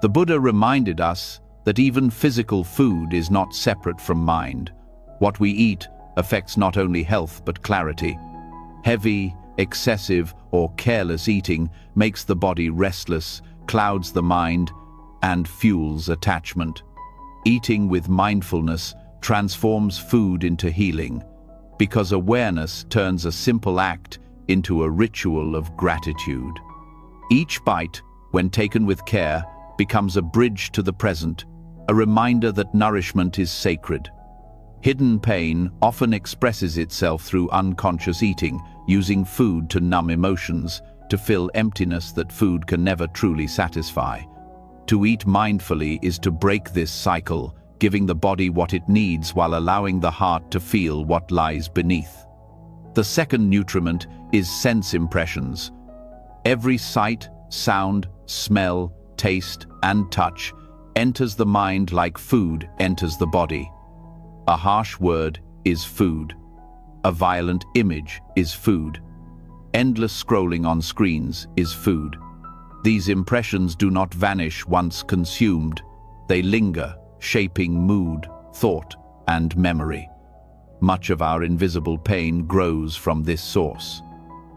The Buddha reminded us that even physical food is not separate from mind. What we eat affects not only health but clarity. Heavy, excessive, or careless eating makes the body restless, clouds the mind, and fuels attachment. Eating with mindfulness transforms food into healing, because awareness turns a simple act into a ritual of gratitude. Each bite, when taken with care, becomes a bridge to the present, a reminder that nourishment is sacred. Hidden pain often expresses itself through unconscious eating, using food to numb emotions, to fill emptiness that food can never truly satisfy. To eat mindfully is to break this cycle, giving the body what it needs while allowing the heart to feel what lies beneath. The second nutriment is sense impressions. Every sight, sound, smell, taste, and touch enters the mind like food enters the body. A harsh word is food. A violent image is food. Endless scrolling on screens is food. These impressions do not vanish once consumed. They linger, shaping mood, thought, and memory. Much of our invisible pain grows from this source.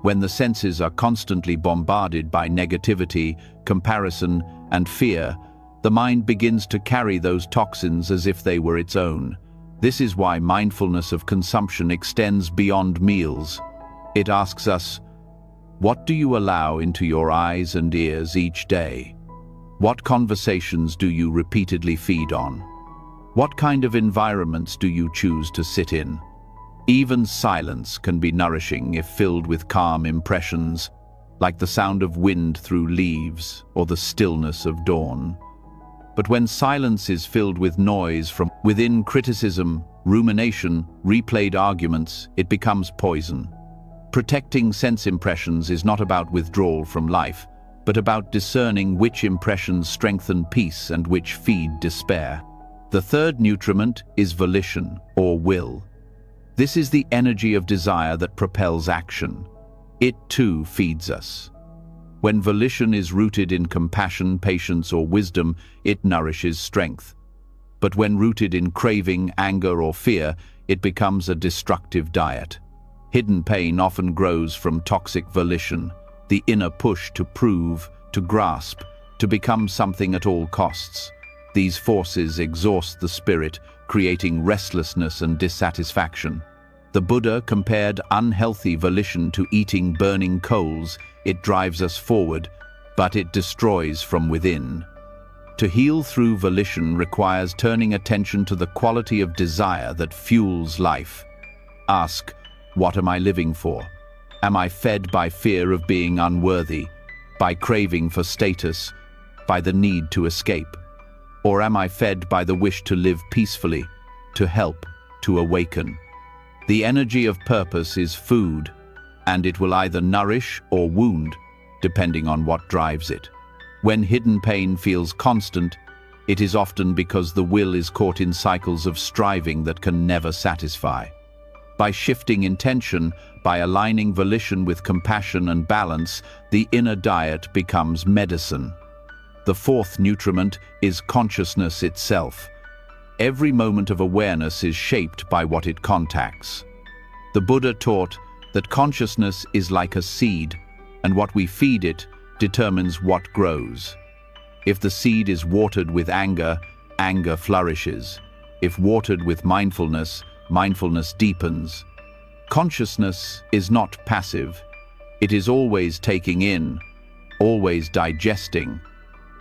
When the senses are constantly bombarded by negativity, comparison, and fear, the mind begins to carry those toxins as if they were its own. This is why mindfulness of consumption extends beyond meals. It asks us, what do you allow into your eyes and ears each day? What conversations do you repeatedly feed on? What kind of environments do you choose to sit in? Even silence can be nourishing if filled with calm impressions, like the sound of wind through leaves or the stillness of dawn. But when silence is filled with noise from within, criticism, rumination, replayed arguments, it becomes poison. Protecting sense impressions is not about withdrawal from life, but about discerning which impressions strengthen peace and which feed despair. The third nutriment is volition, or will. This is the energy of desire that propels action. It too feeds us. When volition is rooted in compassion, patience, or wisdom, it nourishes strength. But when rooted in craving, anger, or fear, it becomes a destructive diet. Hidden pain often grows from toxic volition, the inner push to prove, to grasp, to become something at all costs. These forces exhaust the spirit, creating restlessness and dissatisfaction. The Buddha compared unhealthy volition to eating burning coals. It drives us forward, but it destroys from within. To heal through volition requires turning attention to the quality of desire that fuels life. Ask, what am I living for? Am I fed by fear of being unworthy, by craving for status, by the need to escape? Or am I fed by the wish to live peacefully, to help, to awaken? The energy of purpose is food, and it will either nourish or wound, depending on what drives it. When hidden pain feels constant, it is often because the will is caught in cycles of striving that can never satisfy. By shifting intention, by aligning volition with compassion and balance, the inner diet becomes medicine. The fourth nutriment is consciousness itself. Every moment of awareness is shaped by what it contacts. The Buddha taught that consciousness is like a seed, and what we feed it determines what grows. If the seed is watered with anger, anger flourishes. If watered with mindfulness, mindfulness deepens. Consciousness is not passive. It is always taking in, always digesting.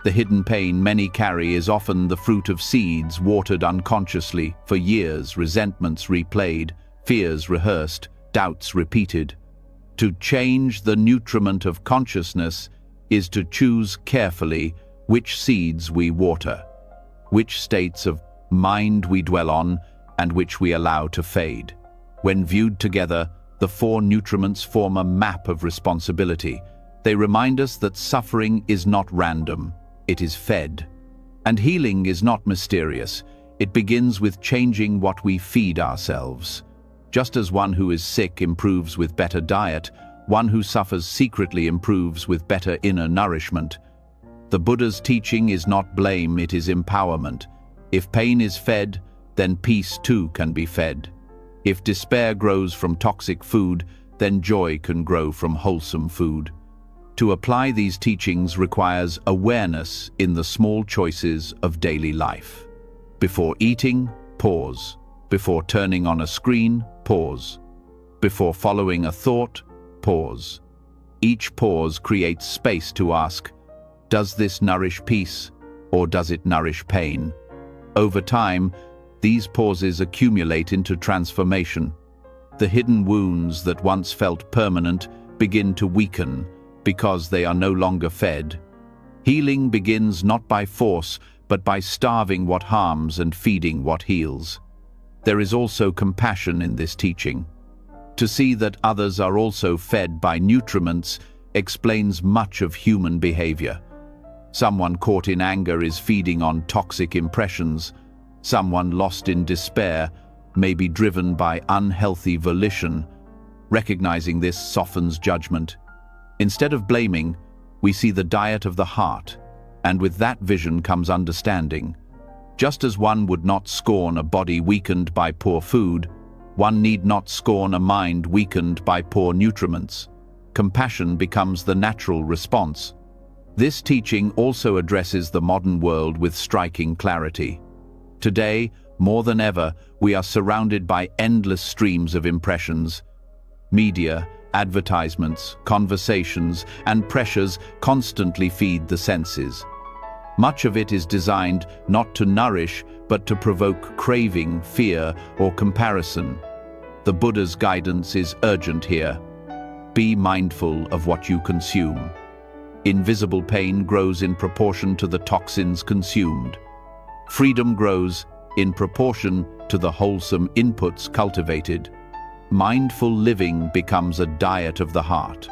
The hidden pain many carry is often the fruit of seeds watered unconsciously for years, resentments replayed, fears rehearsed, doubts repeated. To change the nutriment of consciousness is to choose carefully which seeds we water, which states of mind we dwell on, and which we allow to fade. When viewed together, the four nutriments form a map of responsibility. They remind us that suffering is not random. It is fed. And healing is not mysterious. It begins with changing what we feed ourselves. Just as one who is sick improves with better diet, one who suffers secretly improves with better inner nourishment. The Buddha's teaching is not blame, it is empowerment. If pain is fed, then peace too can be fed. If despair grows from toxic food, then joy can grow from wholesome food. To apply these teachings requires awareness in the small choices of daily life. Before eating, pause. Before turning on a screen, pause. Before following a thought, pause. Each pause creates space to ask, does this nourish peace or does it nourish pain? Over time, these pauses accumulate into transformation. The hidden wounds that once felt permanent begin to weaken, because they are no longer fed. Healing begins not by force, but by starving what harms and feeding what heals. There is also compassion in this teaching. To see that others are also fed by nutriments explains much of human behavior. Someone caught in anger is feeding on toxic impressions. Someone lost in despair may be driven by unhealthy volition. Recognizing this softens judgment. Instead of blaming, we see the diet of the heart, and with that vision comes understanding. Just as one would not scorn a body weakened by poor food, one need not scorn a mind weakened by poor nutriments. Compassion becomes the natural response. This teaching also addresses the modern world with striking clarity. Today, More than ever, we are surrounded by endless streams of impressions. Media, advertisements, conversations, and pressures constantly feed the senses. Much of it is designed not to nourish, but to provoke craving, fear, or comparison. The Buddha's guidance is urgent here. Be mindful of what you consume. Invisible pain grows in proportion to the toxins consumed. Freedom grows in proportion to the wholesome inputs cultivated. Mindful living becomes a diet of the heart.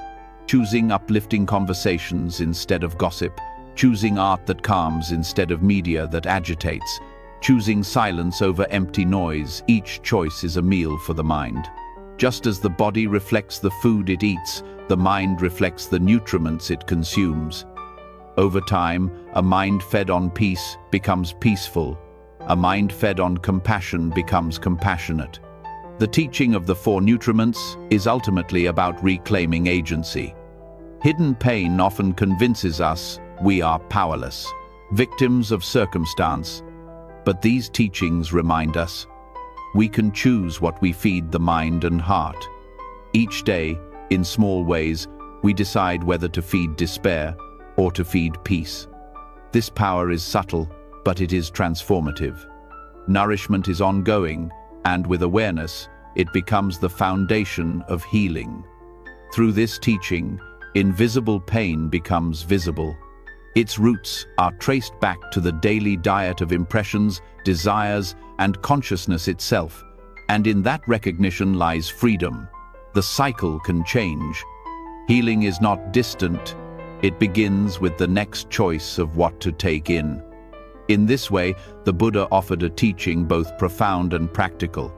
Choosing uplifting conversations instead of gossip, choosing art that calms instead of media that agitates, choosing silence over empty noise, each choice is a meal for the mind. Just as the body reflects the food it eats, the mind reflects the nutriments it consumes. Over time, a mind fed on peace becomes peaceful. A mind fed on compassion becomes compassionate. The teaching of the four nutriments is ultimately about reclaiming agency. Hidden pain often convinces us we are powerless, victims of circumstance. But these teachings remind us we can choose what we feed the mind and heart. Each day, in small ways, we decide whether to feed despair or to feed peace. This power is subtle, but it is transformative. Nourishment is ongoing, and with awareness, it becomes the foundation of healing. Through this teaching, invisible pain becomes visible. Its roots are traced back to the daily diet of impressions, desires, and consciousness itself, and in that recognition lies freedom. The cycle can change. Healing is not distant. It begins with the next choice of what to take in. In this way, the Buddha offered a teaching both profound and practical.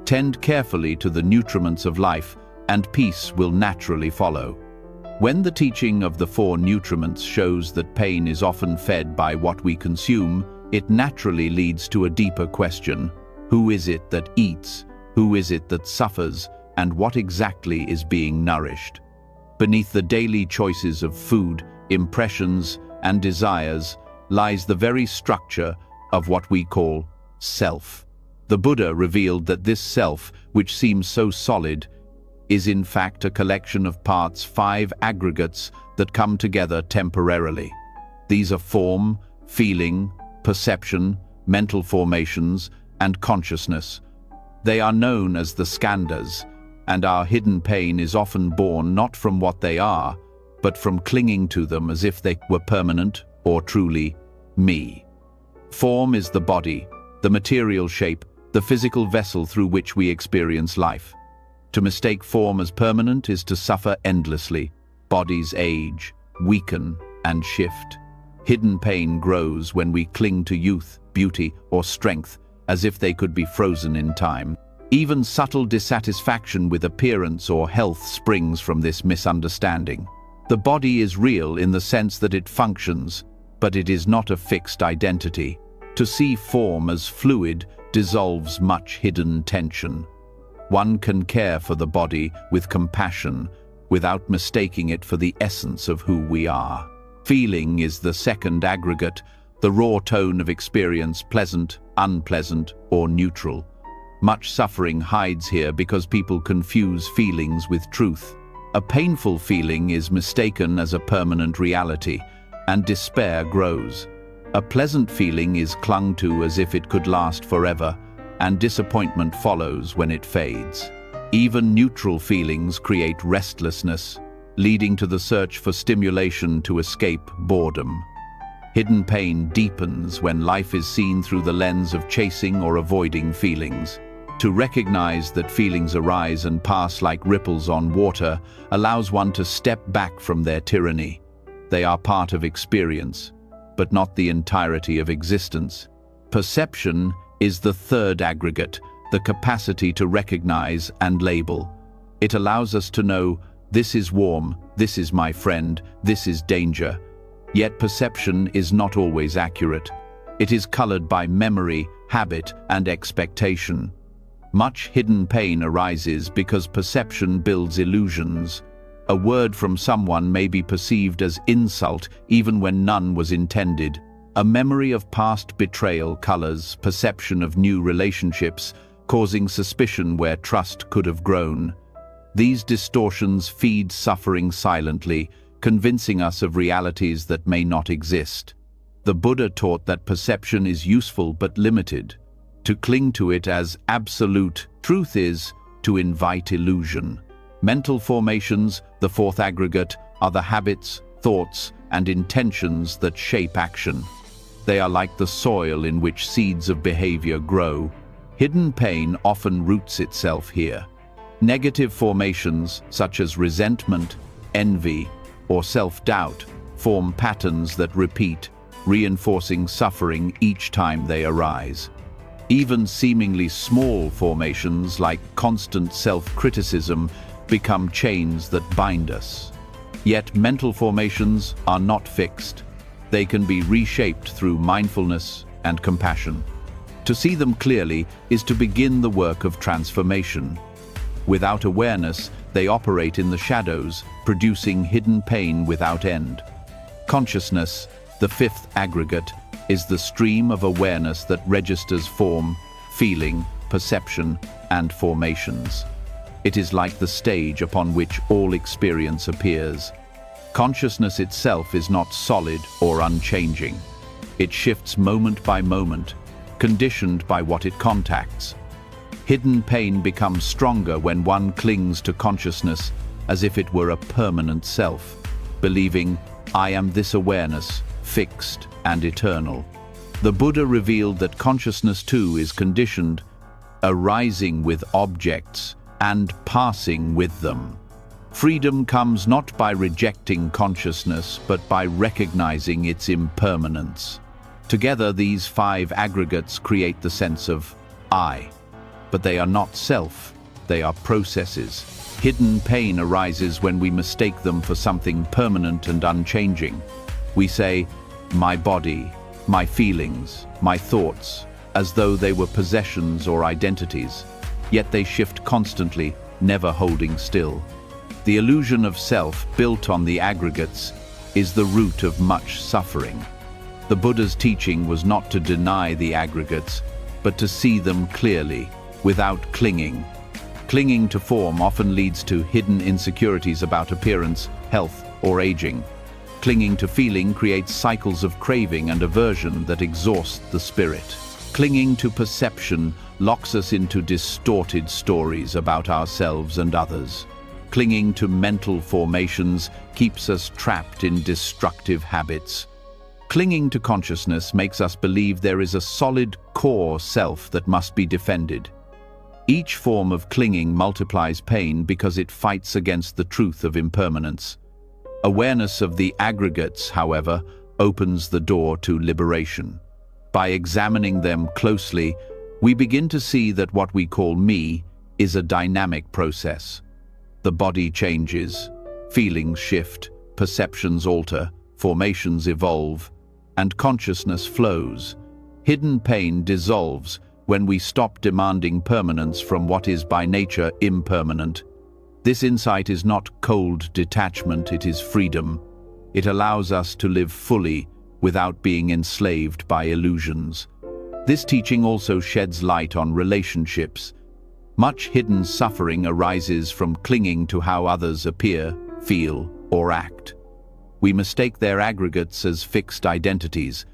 Tend carefully to the nutriments of life, and peace will naturally follow. When the teaching of the four nutriments shows that pain is often fed by what we consume, it naturally leads to a deeper question. Who is it that eats? Who is it that suffers? And what exactly is being nourished? Beneath the daily choices of food, impressions, and desires lies the very structure of what we call self. The Buddha revealed that this self, which seems so solid, is in fact a collection of parts, 5 aggregates that come together temporarily. These are form, feeling, perception, mental formations, and consciousness. They are known as the skandhas, and our hidden pain is often born not from what they are, but from clinging to them as if they were permanent or truly me. Form is the body, the material shape, the physical vessel through which we experience life. To mistake form as permanent is to suffer endlessly. Bodies age, weaken, and shift. Hidden pain grows when we cling to youth, beauty, or strength as if they could be frozen in time. Even subtle dissatisfaction with appearance or health springs from this misunderstanding. The body is real in the sense that it functions, but it is not a fixed identity. To see form as fluid dissolves much hidden tension. One can care for the body with compassion without mistaking it for the essence of who we are. Feeling is the second aggregate, the raw tone of experience, pleasant, unpleasant, or neutral. Much suffering hides here because people confuse feelings with truth. A painful feeling is mistaken as a permanent reality, and despair grows. A pleasant feeling is clung to as if it could last forever, and disappointment follows when it fades. Even neutral feelings create restlessness, leading to the search for stimulation to escape boredom. Hidden pain deepens when life is seen through the lens of chasing or avoiding feelings. To recognize that feelings arise and pass like ripples on water allows one to step back from their tyranny. They are part of experience, but not the entirety of existence. Perception is the third aggregate, the capacity to recognize and label. It allows us to know, this is warm, this is my friend, this is danger. Yet perception is not always accurate. It is colored by memory, habit, and expectation. Much hidden pain arises because perception builds illusions. A word from someone may be perceived as insult even when none was intended. A memory of past betrayal colors perception of new relationships, causing suspicion where trust could have grown. These distortions feed suffering silently, convincing us of realities that may not exist. The Buddha taught that perception is useful but limited. To cling to it as absolute truth is to invite illusion. Mental formations, the fourth aggregate, are the habits, thoughts, and intentions that shape action. They are like the soil in which seeds of behavior grow. Hidden pain often roots itself here. Negative formations, such as resentment, envy, or self-doubt, form patterns that repeat, reinforcing suffering each time they arise. Even seemingly small formations like constant self-criticism become chains that bind us. Yet mental formations are not fixed. They can be reshaped through mindfulness and compassion. To see them clearly is to begin the work of transformation. Without awareness, they operate in the shadows, producing hidden pain without end. Consciousness, the fifth aggregate, is the stream of awareness that registers form, feeling, perception, and formations. It is like the stage upon which all experience appears. Consciousness itself is not solid or unchanging. It shifts moment by moment, conditioned by what it contacts. Hidden pain becomes stronger when one clings to consciousness as if it were a permanent self, believing, "I am this awareness, fixed and eternal." The Buddha revealed that consciousness too is conditioned, arising with objects and passing with them. Freedom comes not by rejecting consciousness, but by recognizing its impermanence. Together, these five aggregates create the sense of I. But they are not self, they are processes. Hidden pain arises when we mistake them for something permanent and unchanging. We say, "my body, my feelings, my thoughts," as though they were possessions or identities. Yet they shift constantly, never holding still. The illusion of self, built on the aggregates, is the root of much suffering. The Buddha's teaching was not to deny the aggregates, but to see them clearly, without clinging. Clinging to form often leads to hidden insecurities about appearance, health, or aging. Clinging to feeling creates cycles of craving and aversion that exhaust the spirit. Clinging to perception locks us into distorted stories about ourselves and others. Clinging to mental formations keeps us trapped in destructive habits. Clinging to consciousness makes us believe there is a solid core self that must be defended. Each form of clinging multiplies pain because it fights against the truth of impermanence. Awareness of the aggregates, however, opens the door to liberation. By examining them closely, we begin to see that what we call me is a dynamic process. The body changes, feelings shift, perceptions alter, formations evolve, and consciousness flows. Hidden pain dissolves when we stop demanding permanence from what is by nature impermanent. This insight is not cold detachment, it is freedom. It allows us to live fully without being enslaved by illusions. This teaching also sheds light on relationships. Much hidden suffering arises from clinging to how others appear, feel, or act. We mistake their aggregates as fixed identities,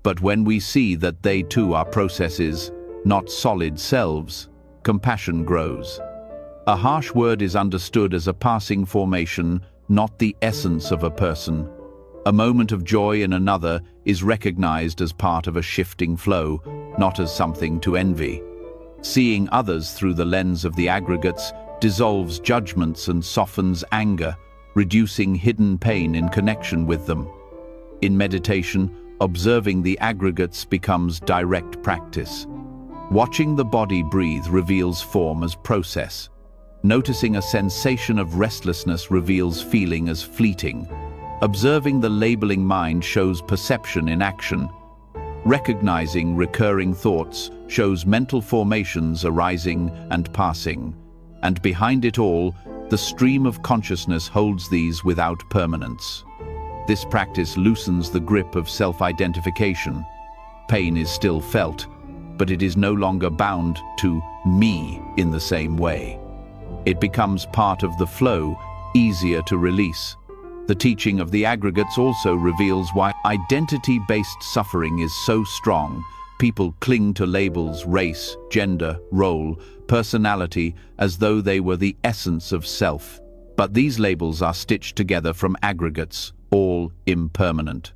but when we see that they too are processes, not solid selves, compassion grows. A harsh word is understood as a passing formation, not the essence of a person. A moment of joy in another is recognized as part of a shifting flow, not as something to envy. Seeing others through the lens of the aggregates dissolves judgments and softens anger, reducing hidden pain in connection with them. In meditation, observing the aggregates becomes direct practice. Watching the body breathe reveals form as process. Noticing a sensation of restlessness reveals feeling as fleeting. Observing the labeling mind shows perception in action. Recognizing recurring thoughts shows mental formations arising and passing. And behind it all, the stream of consciousness holds these without permanence. This practice loosens the grip of self-identification. Pain is still felt, but it is no longer bound to me in the same way. It becomes part of the flow, easier to release. The teaching of the aggregates also reveals why identity-based suffering is so strong. People cling to labels, race, gender, role, personality, as though they were the essence of self. But these labels are stitched together from aggregates, all impermanent.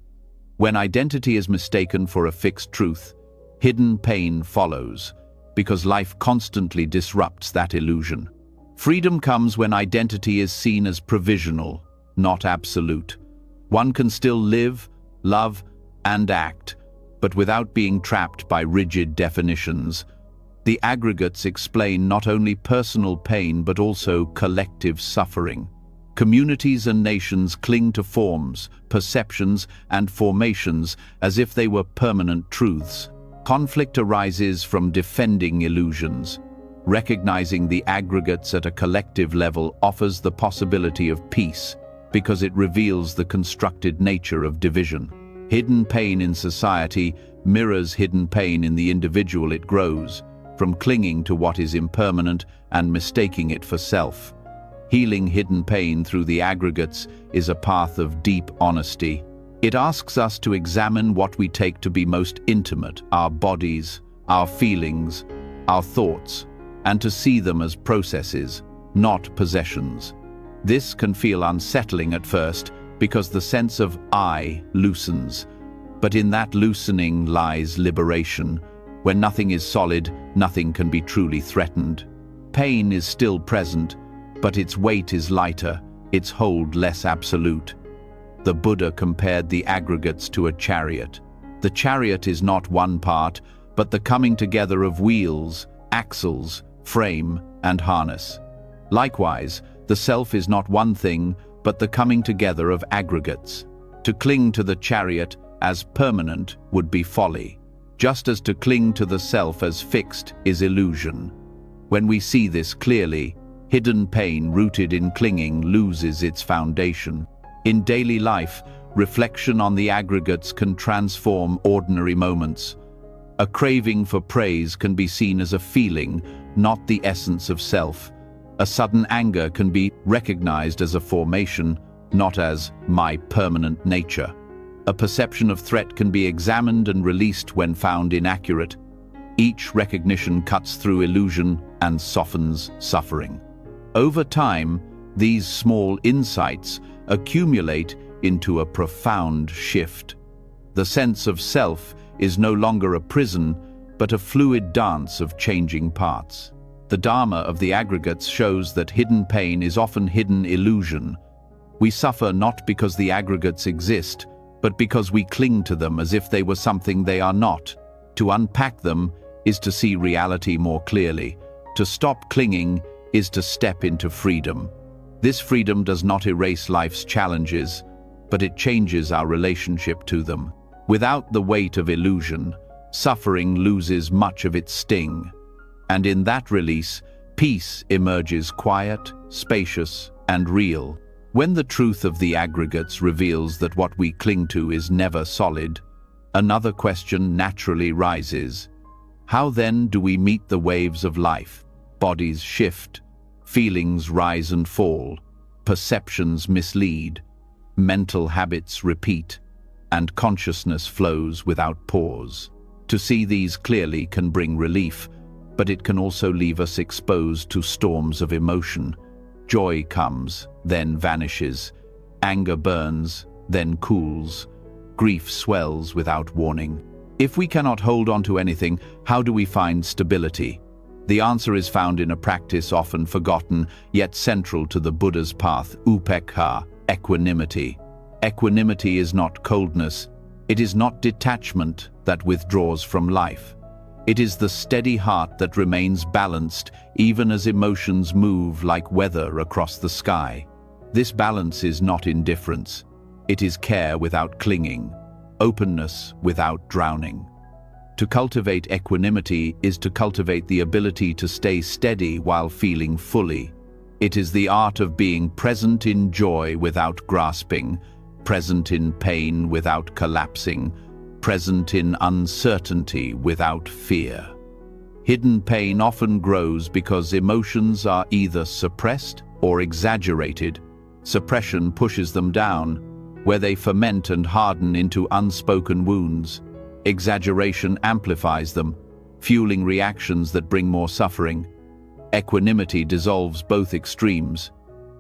When identity is mistaken for a fixed truth, hidden pain follows, because life constantly disrupts that illusion. Freedom comes when identity is seen as provisional, not absolute. One can still live, love, and act, but without being trapped by rigid definitions. The aggregates explain not only personal pain but also collective suffering. Communities and nations cling to forms, perceptions, and formations as if they were permanent truths. Conflict arises from defending illusions. Recognizing the aggregates at a collective level offers the possibility of peace, because it reveals the constructed nature of division. Hidden pain in society mirrors hidden pain in the individual it grows, from clinging to what is impermanent and mistaking it for self. Healing hidden pain through the aggregates is a path of deep honesty. It asks us to examine what we take to be most intimate, our bodies, our feelings, our thoughts, and to see them as processes, not possessions. This can feel unsettling at first because the sense of I loosens. But in that loosening lies liberation. When nothing is solid, nothing can be truly threatened. Pain is still present, but its weight is lighter, its hold less absolute. The Buddha compared the aggregates to a chariot. The chariot is not one part, but the coming together of wheels, axles, frame, and harness. Likewise, the self is not one thing, but the coming together of aggregates. To cling to the chariot as permanent would be folly, just as to cling to the self as fixed is illusion. When we see this clearly, hidden pain rooted in clinging loses its foundation. In daily life, reflection on the aggregates can transform ordinary moments. A craving for praise can be seen as a feeling, not the essence of self. A sudden anger can be recognized as a formation, not as my permanent nature. A perception of threat can be examined and released when found inaccurate. Each recognition cuts through illusion and softens suffering. Over time, these small insights accumulate into a profound shift. The sense of self is no longer a prison, but a fluid dance of changing parts. The Dharma of the aggregates shows that hidden pain is often hidden illusion. We suffer not because the aggregates exist, but because we cling to them as if they were something they are not. To unpack them is to see reality more clearly. To stop clinging is to step into freedom. This freedom does not erase life's challenges, but it changes our relationship to them. Without the weight of illusion, suffering loses much of its sting. And in that release, peace emerges quiet, spacious, and real. When the truth of the aggregates reveals that what we cling to is never solid, another question naturally rises. How then do we meet the waves of life? Bodies shift, feelings rise and fall, perceptions mislead, mental habits repeat, and consciousness flows without pause. To see these clearly can bring relief, but it can also leave us exposed to storms of emotion. Joy comes, then vanishes. Anger burns, then cools. Grief swells without warning. If we cannot hold on to anything, how do we find stability? The answer is found in a practice often forgotten, yet central to the Buddha's path, upekkha, equanimity. Equanimity is not coldness. It is not detachment that withdraws from life. It is the steady heart that remains balanced even as emotions move like weather across the sky. This balance is not indifference. It is care without clinging, openness without drowning. To cultivate equanimity is to cultivate the ability to stay steady while feeling fully. It is the art of being present in joy without grasping, present in pain without collapsing, present in uncertainty without fear. Hidden pain often grows because emotions are either suppressed or exaggerated. Suppression pushes them down, where they ferment and harden into unspoken wounds. Exaggeration amplifies them, fueling reactions that bring more suffering. Equanimity dissolves both extremes.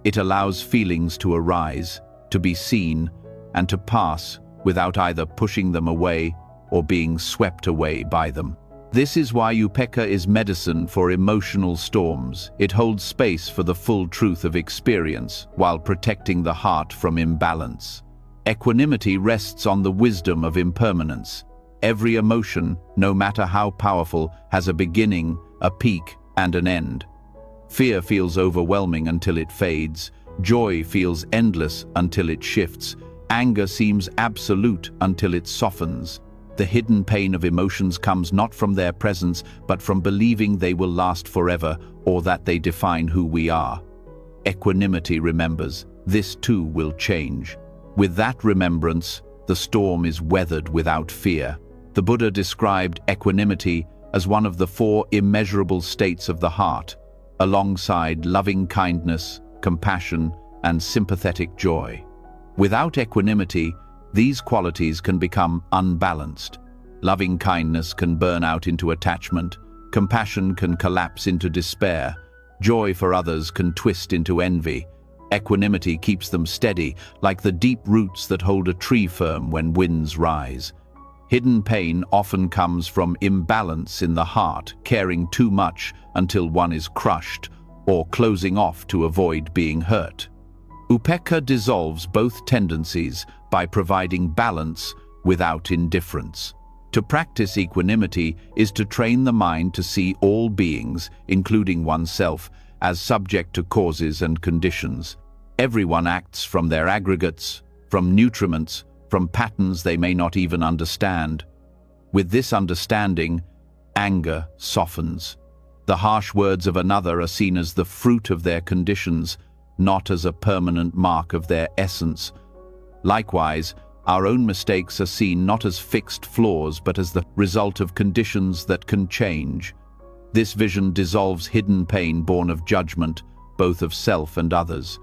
It allows feelings to arise, to be seen, and to pass without either pushing them away or being swept away by them. This is why upekkha is medicine for emotional storms. It holds space for the full truth of experience while protecting the heart from imbalance. Equanimity rests on the wisdom of impermanence. Every emotion, no matter how powerful, has a beginning, a peak, and an end. Fear feels overwhelming until it fades. Joy feels endless until it shifts. Anger seems absolute until it softens. The hidden pain of emotions comes not from their presence, but from believing they will last forever or that they define who we are. Equanimity remembers, this too will change. With that remembrance, the storm is weathered without fear. The Buddha described equanimity as one of the 4 immeasurable states of the heart, alongside loving kindness, compassion, and sympathetic joy. Without equanimity, these qualities can become unbalanced. Loving kindness can burn out into attachment, compassion can collapse into despair, joy for others can twist into envy. Equanimity keeps them steady, like the deep roots that hold a tree firm when winds rise. Hidden pain often comes from imbalance in the heart, caring too much until one is crushed, or closing off to avoid being hurt. Upekkha dissolves both tendencies by providing balance without indifference. To practice equanimity is to train the mind to see all beings, including oneself, as subject to causes and conditions. Everyone acts from their aggregates, from nutriments, from patterns they may not even understand. With this understanding, anger softens. The harsh words of another are seen as the fruit of their conditions, not as a permanent mark of their essence. Likewise, our own mistakes are seen not as fixed flaws but as the result of conditions that can change. This vision dissolves hidden pain born of judgment, both of self and others.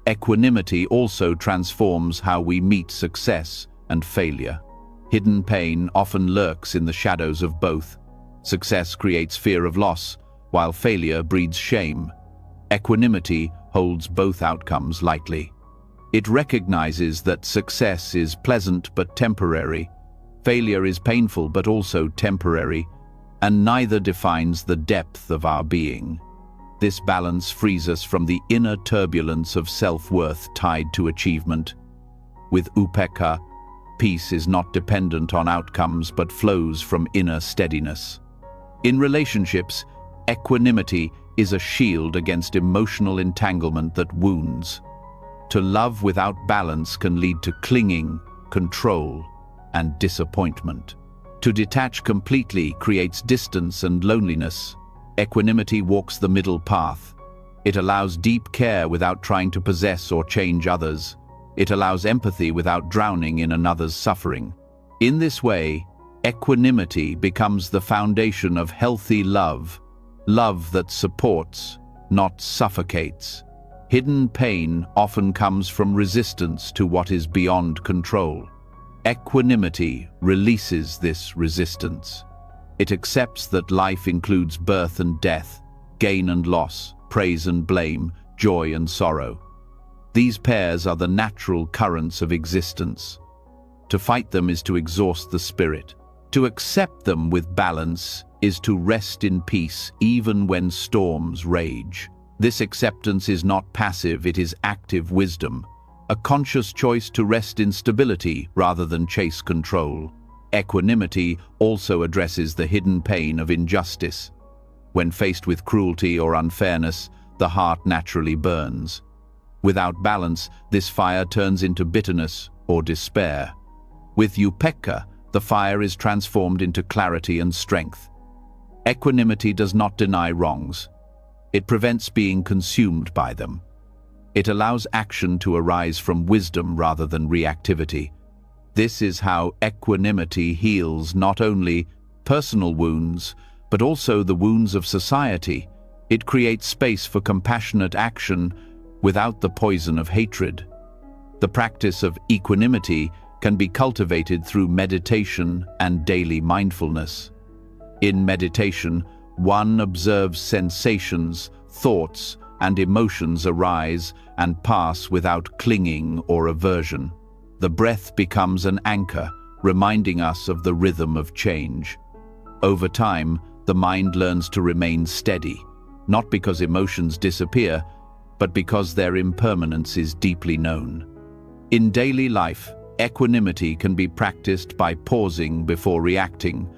Equanimity also transforms how we meet success and failure. Hidden pain often lurks in the shadows of both. Success creates fear of loss, while failure breeds shame. Equanimity holds both outcomes lightly. It recognizes that success is pleasant but temporary, failure is painful but also temporary, and neither defines the depth of our being. This balance frees us from the inner turbulence of self-worth tied to achievement. With upekkha, peace is not dependent on outcomes but flows from inner steadiness. In relationships, equanimity is a shield against emotional entanglement that wounds. To love without balance can lead to clinging, control, and disappointment. To detach completely creates distance and loneliness. Equanimity walks the middle path. It allows deep care without trying to possess or change others. It allows empathy without drowning in another's suffering. In this way, equanimity becomes the foundation of healthy love, love that supports, not suffocates. Hidden pain often comes from resistance to what is beyond control. Equanimity releases this resistance. It accepts that life includes birth and death, gain and loss, praise and blame, joy and sorrow. These pairs are the natural currents of existence. To fight them is to exhaust the spirit. To accept them with balance is to rest in peace even when storms rage. This acceptance is not passive, it is active wisdom, a conscious choice to rest in stability rather than chase control. Equanimity also addresses the hidden pain of injustice. When faced with cruelty or unfairness, the heart naturally burns. Without balance, this fire turns into bitterness or despair. With upekkha, the fire is transformed into clarity and strength. Equanimity does not deny wrongs. It prevents being consumed by them. It allows action to arise from wisdom rather than reactivity. This is how equanimity heals not only personal wounds, but also the wounds of society. It creates space for compassionate action without the poison of hatred. The practice of equanimity can be cultivated through meditation and daily mindfulness. In meditation, one observes sensations, thoughts, and emotions arise and pass without clinging or aversion. The breath becomes an anchor, reminding us of the rhythm of change. Over time, the mind learns to remain steady, not because emotions disappear, but because their impermanence is deeply known. In daily life, equanimity can be practiced by pausing before reacting,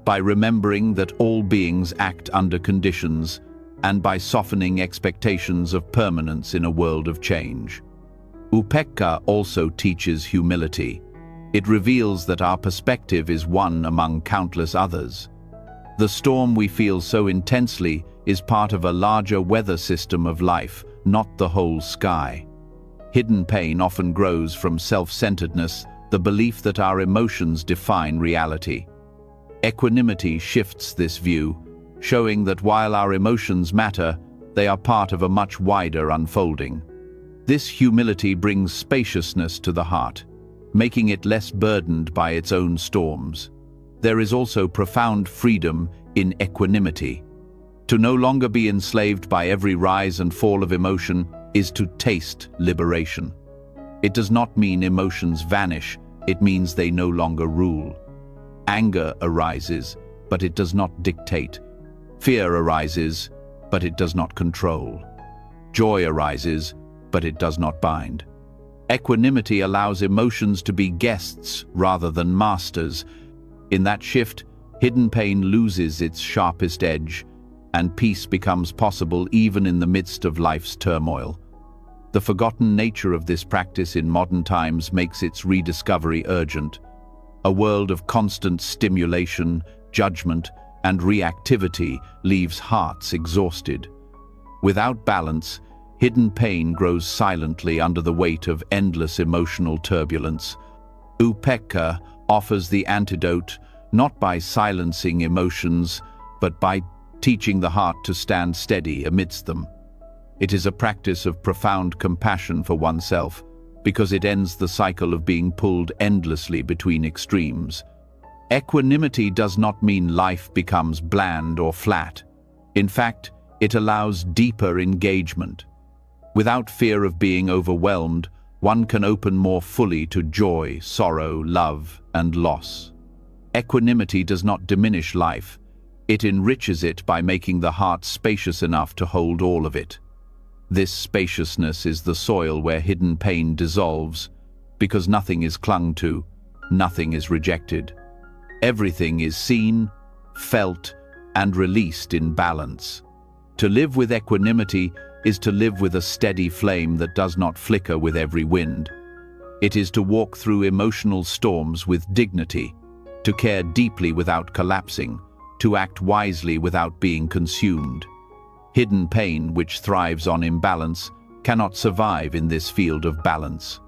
by remembering that all beings act under conditions, and by softening expectations of permanence in a world of change. Upekkha also teaches humility. It reveals that our perspective is one among countless others. The storm we feel so intensely is part of a larger weather system of life, not the whole sky. Hidden pain often grows from self-centeredness, the belief that our emotions define reality. Equanimity shifts this view, showing that while our emotions matter, they are part of a much wider unfolding. This humility brings spaciousness to the heart, making it less burdened by its own storms. There is also profound freedom in equanimity. To no longer be enslaved by every rise and fall of emotion is to taste liberation. It does not mean emotions vanish, it means they no longer rule. Anger arises, but it does not dictate. Fear arises, but it does not control. Joy arises, but it does not bind. Equanimity allows emotions to be guests rather than masters. In that shift, hidden pain loses its sharpest edge, and peace becomes possible even in the midst of life's turmoil. The forgotten nature of this practice in modern times makes its rediscovery urgent. A world of constant stimulation, judgment, and reactivity leaves hearts exhausted. Without balance, hidden pain grows silently under the weight of endless emotional turbulence. Upekkha offers the antidote not by silencing emotions, but by teaching the heart to stand steady amidst them. It is a practice of profound compassion for oneself, because it ends the cycle of being pulled endlessly between extremes. Equanimity does not mean life becomes bland or flat. In fact, it allows deeper engagement. Without fear of being overwhelmed, one can open more fully to joy, sorrow, love, and loss. Equanimity does not diminish life. It enriches it by making the heart spacious enough to hold all of it. This spaciousness is the soil where hidden pain dissolves, because nothing is clung to, nothing is rejected. Everything is seen, felt, and released in balance. To live with equanimity is to live with a steady flame that does not flicker with every wind. It is to walk through emotional storms with dignity, to care deeply without collapsing, to act wisely without being consumed. Hidden pain, which thrives on imbalance, cannot survive in this field of balance.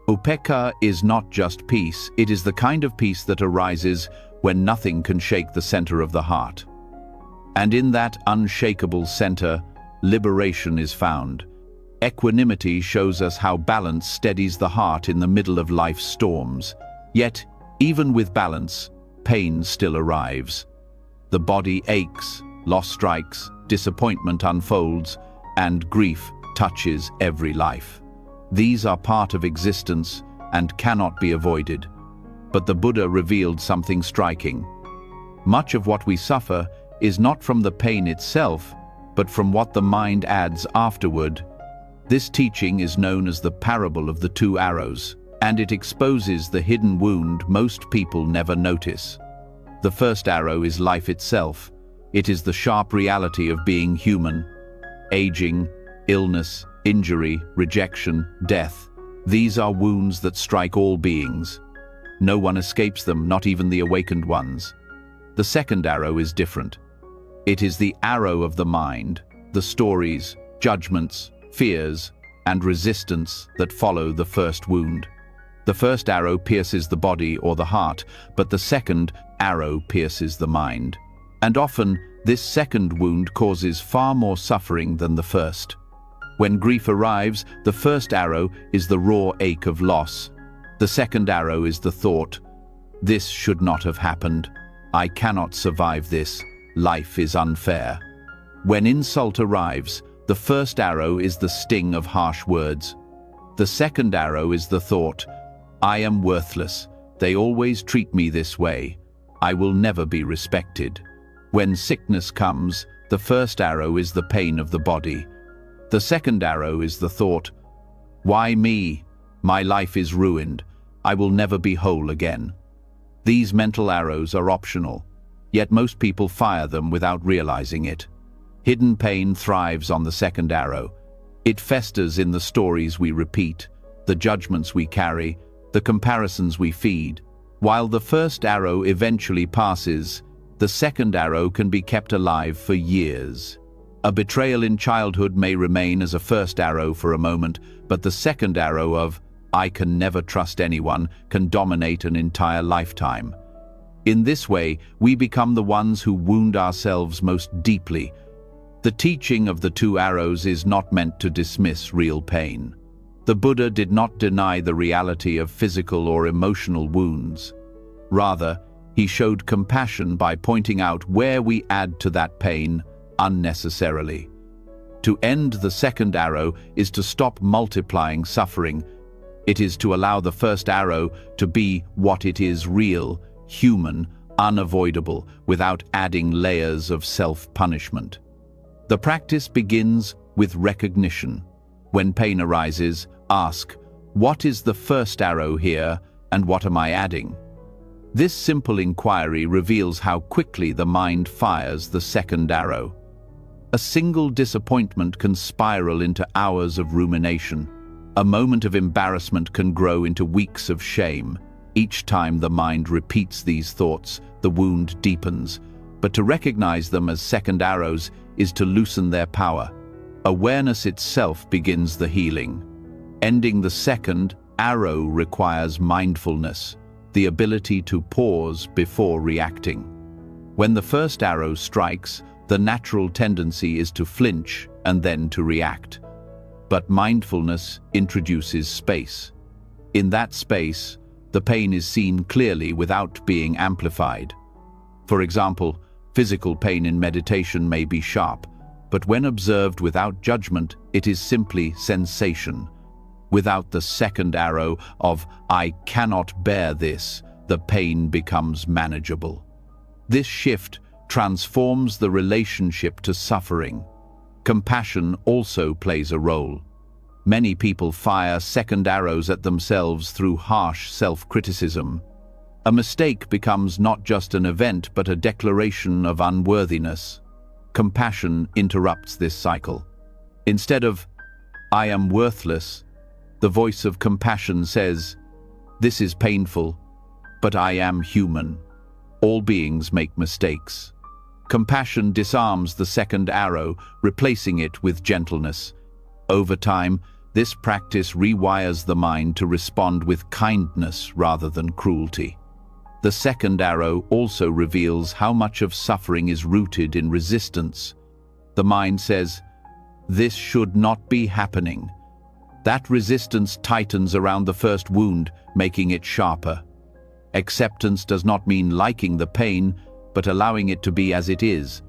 Upekkha is not just peace, it is the kind of peace that arises when nothing can shake the center of the heart. And in that unshakable center, liberation is found. Equanimity shows us how balance steadies the heart in the middle of life's storms. Yet, even with balance, pain still arrives. The body aches, loss strikes, disappointment unfolds, and grief touches every life. These are part of existence and cannot be avoided. But the Buddha revealed something striking. Much of what we suffer is not from the pain itself, but from what the mind adds afterward. This teaching is known as the parable of the two arrows, and it exposes the hidden wound most people never notice. The first arrow is life itself. It is the sharp reality of being human. Aging, illness, injury, rejection, death. These are wounds that strike all beings. No one escapes them, not even the awakened ones. The second arrow is different. It is the arrow of the mind, the stories, judgments, fears, and resistance that follow the first wound. The first arrow pierces the body or the heart, but the second arrow pierces the mind. And often, this second wound causes far more suffering than the first. When grief arrives, the first arrow is the raw ache of loss. The second arrow is the thought, "This should not have happened. I cannot survive this. Life is unfair." When insult arrives, the first arrow is the sting of harsh words. The second arrow is the thought, "I am worthless. They always treat me this way. I will never be respected." When sickness comes, the first arrow is the pain of the body. The second arrow is the thought, "Why me? My life is ruined. I will never be whole again." These mental arrows are optional, yet most people fire them without realizing it. Hidden pain thrives on the second arrow. It festers in the stories we repeat, the judgments we carry, the comparisons we feed. While the first arrow eventually passes, the second arrow can be kept alive for years. A betrayal in childhood may remain as a first arrow for a moment, but the second arrow of "I can never trust anyone" can dominate an entire lifetime. In this way, we become the ones who wound ourselves most deeply. The teaching of the two arrows is not meant to dismiss real pain. The Buddha did not deny the reality of physical or emotional wounds. Rather, he showed compassion by pointing out where we add to that pain unnecessarily. To end the second arrow is to stop multiplying suffering. It is to allow the first arrow to be what it is: real, human, unavoidable, without adding layers of self-punishment. The practice begins with recognition. When pain arises, ask, "What is the first arrow here, and what am I adding?" This simple inquiry reveals how quickly the mind fires the second arrow. A single disappointment can spiral into hours of rumination. A moment of embarrassment can grow into weeks of shame. Each time the mind repeats these thoughts, the wound deepens. But to recognize them as second arrows is to loosen their power. Awareness itself begins the healing. Ending the second arrow requires mindfulness, the ability to pause before reacting. When the first arrow strikes, the natural tendency is to flinch and then to react. But mindfulness introduces space. In that space, the pain is seen clearly without being amplified. For example, physical pain in meditation may be sharp, but when observed without judgment, it is simply sensation. Without the second arrow of "I cannot bear this," the pain becomes manageable. This shift transforms the relationship to suffering. Compassion also plays a role. Many people fire second arrows at themselves through harsh self-criticism. A mistake becomes not just an event but a declaration of unworthiness. Compassion interrupts this cycle. Instead of "I am worthless," the voice of compassion says, "This is painful, but I am human. All beings make mistakes." Compassion disarms the second arrow, replacing it with gentleness. Over time, this practice rewires the mind to respond with kindness rather than cruelty. The second arrow also reveals how much of suffering is rooted in resistance. The mind says, "This should not be happening." That resistance tightens around the first wound, making it sharper. Acceptance does not mean liking the pain, but allowing it to be as it is.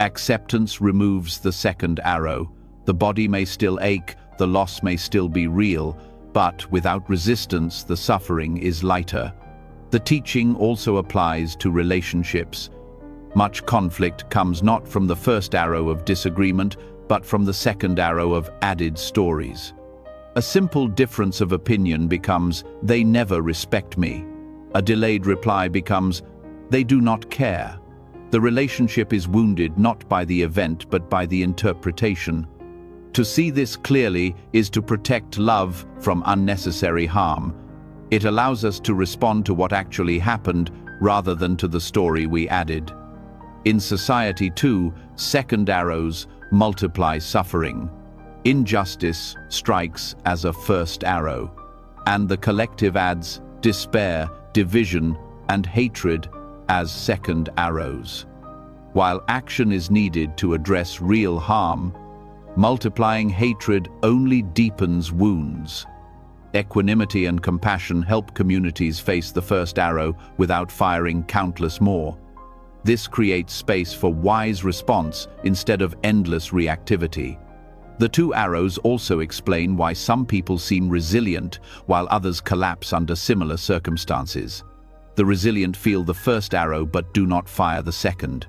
Acceptance removes the second arrow. The body may still ache, the loss may still be real, but without resistance, the suffering is lighter. The teaching also applies to relationships. Much conflict comes not from the first arrow of disagreement, but from the second arrow of added stories. A simple difference of opinion becomes, "They never respect me." A delayed reply becomes, "They do not care." The relationship is wounded not by the event but by the interpretation. To see this clearly is to protect love from unnecessary harm. It allows us to respond to what actually happened rather than to the story we added. In society too, second arrows multiply suffering. Injustice strikes as a first arrow, and the collective adds despair, division, and hatred as second arrows. While action is needed to address real harm, multiplying hatred only deepens wounds. Equanimity and compassion help communities face the first arrow without firing countless more. This creates space for wise response instead of endless reactivity. The two arrows also explain why some people seem resilient while others collapse under similar circumstances. The resilient feel the first arrow but do not fire the second.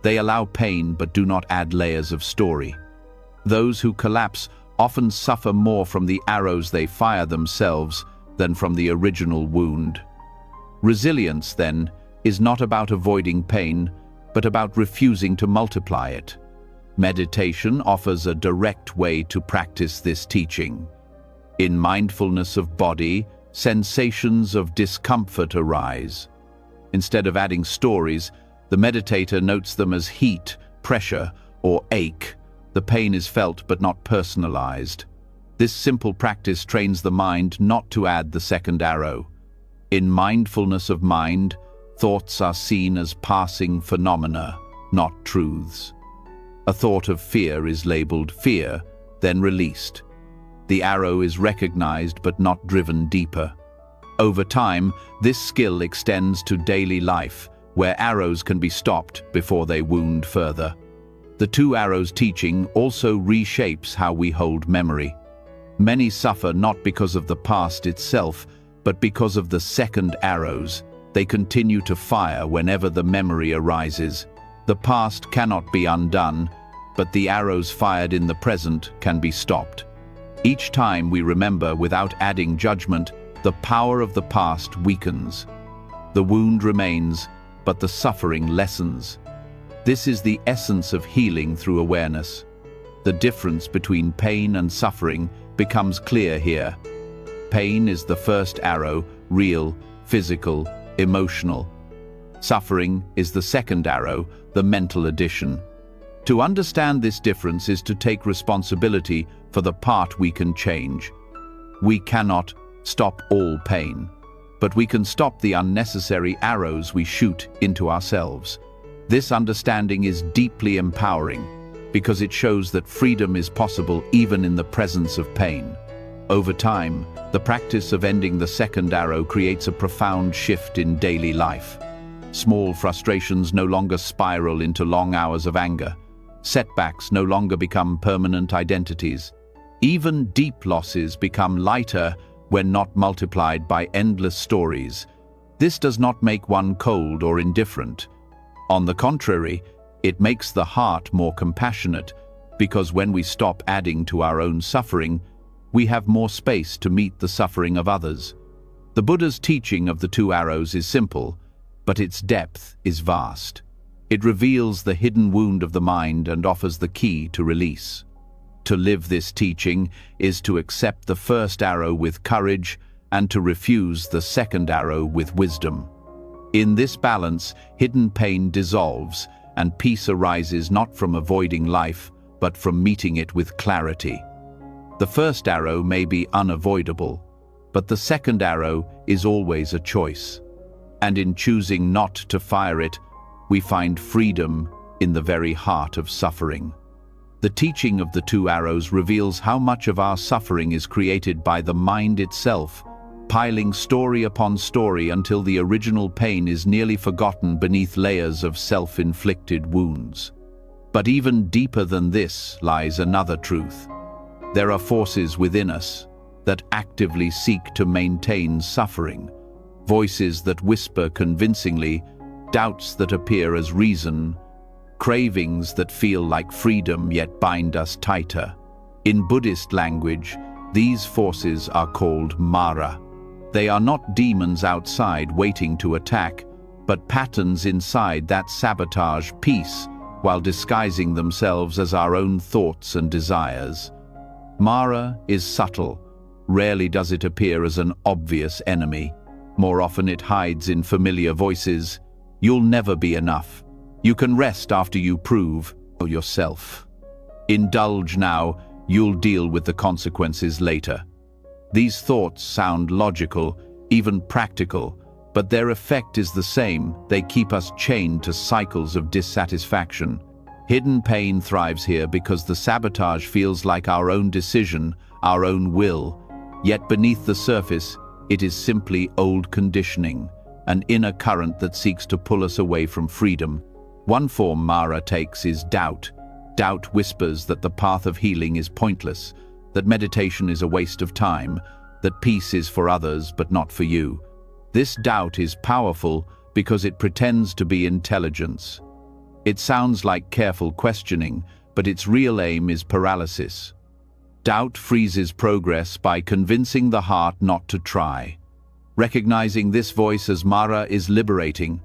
They allow pain but do not add layers of story. Those who collapse often suffer more from the arrows they fire themselves than from the original wound. Resilience, then, is not about avoiding pain, but about refusing to multiply it. Meditation offers a direct way to practice this teaching. In mindfulness of body, sensations of discomfort arise. Instead of adding stories, the meditator notes them as heat, pressure, or ache. The pain is felt but not personalized. This simple practice trains the mind not to add the second arrow. In mindfulness of mind, thoughts are seen as passing phenomena, not truths. A thought of fear is labeled fear, then released. The arrow is recognized but not driven deeper. Over time, this skill extends to daily life, where arrows can be stopped before they wound further. The two arrows teaching also reshapes how we hold memory. Many suffer not because of the past itself, but because of the second arrows. They continue to fire whenever the memory arises. The past cannot be undone, but the arrows fired in the present can be stopped. Each time we remember without adding judgment, the power of the past weakens. The wound remains, but the suffering lessens. This is the essence of healing through awareness. The difference between pain and suffering becomes clear here. Pain is the first arrow, real, physical, emotional. Suffering is the second arrow, the mental addition. To understand this difference is to take responsibility for the part we can change. We cannot stop all pain, but we can stop the unnecessary arrows we shoot into ourselves. This understanding is deeply empowering because it shows that freedom is possible even in the presence of pain. Over time, the practice of ending the second arrow creates a profound shift in daily life. Small frustrations no longer spiral into long hours of anger. Setbacks no longer become permanent identities. Even deep losses become lighter when not multiplied by endless stories. This does not make one cold or indifferent. On the contrary, it makes the heart more compassionate, because when we stop adding to our own suffering, we have more space to meet the suffering of others. The Buddha's teaching of the two arrows is simple, but its depth is vast. It reveals the hidden wound of the mind and offers the key to release. To live this teaching is to accept the first arrow with courage and to refuse the second arrow with wisdom. In this balance, hidden pain dissolves, and peace arises not from avoiding life, but from meeting it with clarity. The first arrow may be unavoidable, but the second arrow is always a choice. And in choosing not to fire it, we find freedom in the very heart of suffering. The teaching of the two arrows reveals how much of our suffering is created by the mind itself, piling story upon story until the original pain is nearly forgotten beneath layers of self-inflicted wounds. But even deeper than this lies another truth. There are forces within us that actively seek to maintain suffering, voices that whisper convincingly, doubts that appear as reason, cravings that feel like freedom yet bind us tighter. In Buddhist language, these forces are called Mara. They are not demons outside waiting to attack, but patterns inside that sabotage peace while disguising themselves as our own thoughts and desires. Mara is subtle. Rarely does it appear as an obvious enemy. More often it hides in familiar voices. You'll never be enough. You can rest after you prove yourself. Indulge now. You'll deal with the consequences later. These thoughts sound logical, even practical, but their effect is the same. They keep us chained to cycles of dissatisfaction. Hidden pain thrives here because the sabotage feels like our own decision, our own will. Yet beneath the surface, it is simply old conditioning, an inner current that seeks to pull us away from freedom. One form Mara takes is doubt. Doubt whispers that the path of healing is pointless, that meditation is a waste of time, that peace is for others but not for you. This doubt is powerful because it pretends to be intelligence. It sounds like careful questioning, but its real aim is paralysis. Doubt freezes progress by convincing the heart not to try. Recognizing this voice as Mara is liberating.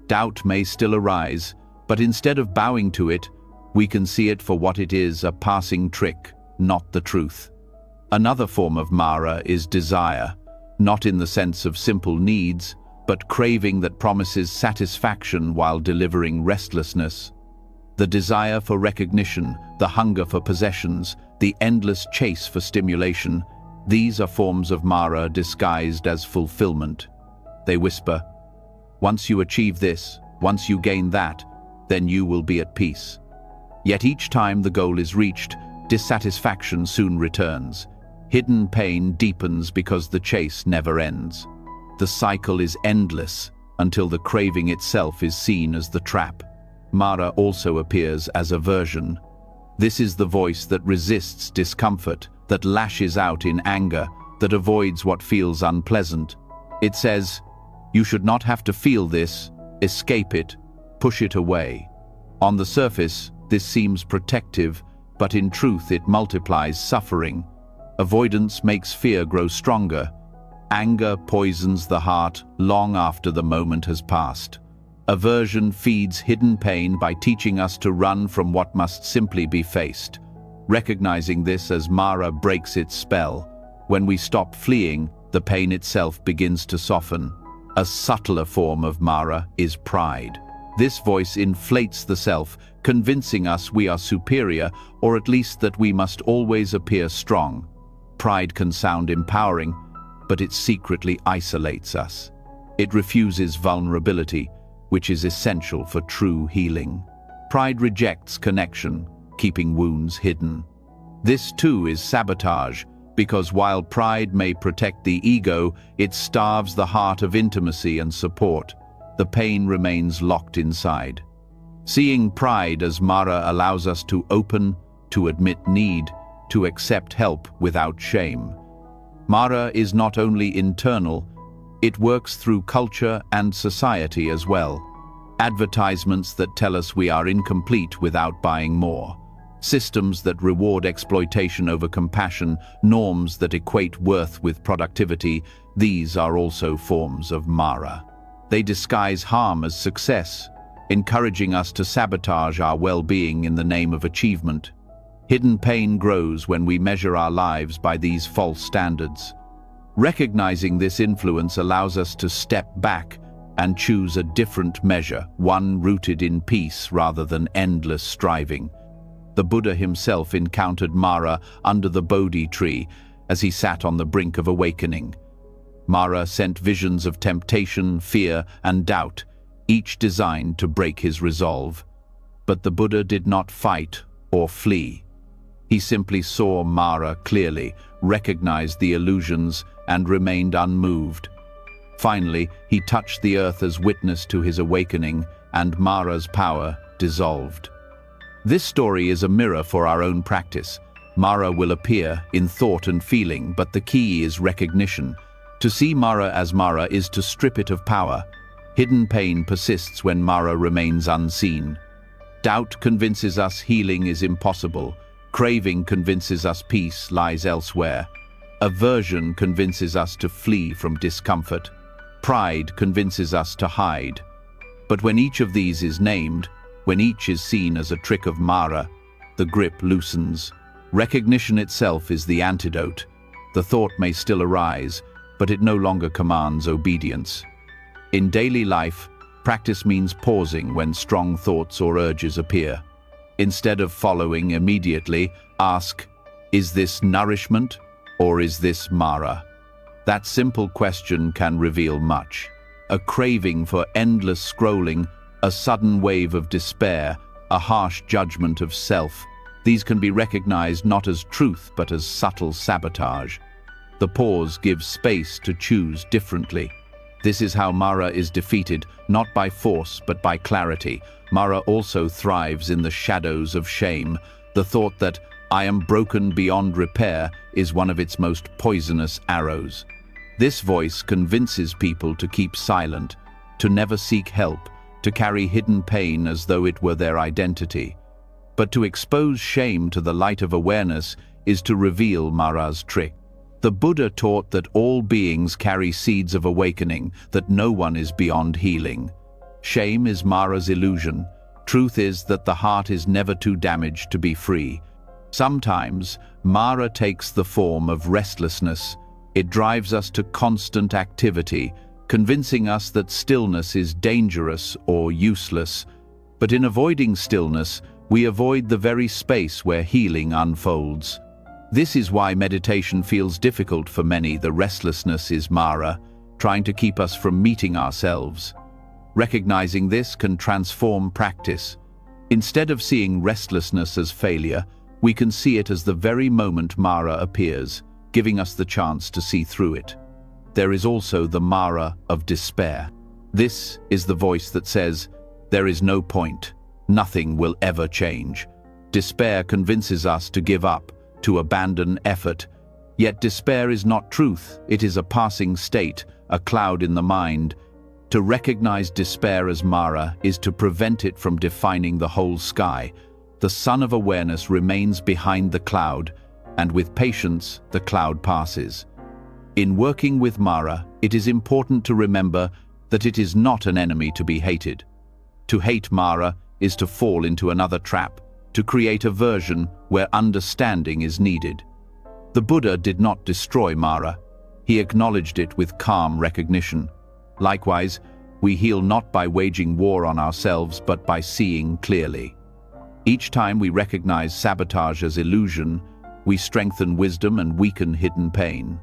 Doubt may still arise, but instead of bowing to it, we can see it for what it is, a passing trick, not the truth. Another form of Mara is desire, not in the sense of simple needs, but craving that promises satisfaction while delivering restlessness. The desire for recognition, the hunger for possessions, the endless chase for stimulation, these are forms of Mara disguised as fulfillment. They whisper, "Once you achieve this, once you gain that, then you will be at peace." Yet each time the goal is reached, dissatisfaction soon returns. Hidden pain deepens because the chase never ends. The cycle is endless until the craving itself is seen as the trap. Mara also appears as aversion. This is the voice that resists discomfort, that lashes out in anger, that avoids what feels unpleasant. It says, "You should not have to feel this, escape it, push it away." On the surface, this seems protective, but in truth it multiplies suffering. Avoidance makes fear grow stronger. Anger poisons the heart long after the moment has passed. Aversion feeds hidden pain by teaching us to run from what must simply be faced. Recognizing this as Mara breaks its spell. When we stop fleeing, the pain itself begins to soften. A subtler form of Mara is pride. This voice inflates the self, convincing us we are superior, or at least that we must always appear strong. Pride can sound empowering, but it secretly isolates us. It refuses vulnerability, which is essential for true healing. Pride rejects connection, keeping wounds hidden. This too is sabotage, because while pride may protect the ego, it starves the heart of intimacy and support. The pain remains locked inside. Seeing pride as Mara allows us to open, to admit need, to accept help without shame. Mara is not only internal, it works through culture and society as well. Advertisements that tell us we are incomplete without buying more. Systems that reward exploitation over compassion, norms that equate worth with productivity, these are also forms of Mara. They disguise harm as success, encouraging us to sabotage our well-being in the name of achievement. Hidden pain grows when we measure our lives by these false standards. Recognizing this influence allows us to step back and choose a different measure, one rooted in peace rather than endless striving. The Buddha himself encountered Mara under the Bodhi tree as he sat on the brink of awakening. Mara sent visions of temptation, fear, and doubt, each designed to break his resolve. But the Buddha did not fight or flee. He simply saw Mara clearly, recognized the illusions, and remained unmoved. Finally, he touched the earth as witness to his awakening, and Mara's power dissolved. This story is a mirror for our own practice. Mara will appear in thought and feeling, but the key is recognition. To see Mara as Mara is to strip it of power. Hidden pain persists when Mara remains unseen. Doubt convinces us healing is impossible. Craving convinces us peace lies elsewhere. Aversion convinces us to flee from discomfort. Pride convinces us to hide. But when each of these is named, when each is seen as a trick of Mara, the grip loosens. Recognition itself is the antidote. The thought may still arise, but it no longer commands obedience. In daily life, practice means pausing when strong thoughts or urges appear. Instead of following immediately, ask, Is this nourishment or is this Mara? That simple question can reveal much. A craving for endless scrolling, a sudden wave of despair, a harsh judgment of self. These can be recognized not as truth but as subtle sabotage. The pause gives space to choose differently. This is how Mara is defeated, not by force but by clarity. Mara also thrives in the shadows of shame. The thought that I am broken beyond repair is one of its most poisonous arrows. This voice convinces people to keep silent, to never seek help, to carry hidden pain as though it were their identity. But to expose shame to the light of awareness is to reveal Mara's trick. The Buddha taught that all beings carry seeds of awakening, that no one is beyond healing. Shame is Mara's illusion. Truth is that the heart is never too damaged to be free. Sometimes, Mara takes the form of restlessness. It drives us to constant activity, convincing us that stillness is dangerous or useless. But in avoiding stillness, we avoid the very space where healing unfolds. This is why meditation feels difficult for many. The restlessness is Mara, trying to keep us from meeting ourselves. Recognizing this can transform practice. Instead of seeing restlessness as failure, we can see it as the very moment Mara appears, giving us the chance to see through it. There is also the Mara of despair. This is the voice that says, there is no point, nothing will ever change. Despair convinces us to give up, to abandon effort. Yet despair is not truth, it is a passing state, a cloud in the mind. To recognize despair as Mara is to prevent it from defining the whole sky. The sun of awareness remains behind the cloud, and with patience, the cloud passes. In working with Mara, it is important to remember that it is not an enemy to be hated. To hate Mara is to fall into another trap, to create a version where understanding is needed. The Buddha did not destroy Mara. He acknowledged it with calm recognition. Likewise, we heal not by waging war on ourselves, but by seeing clearly. Each time we recognize sabotage as illusion, we strengthen wisdom and weaken hidden pain.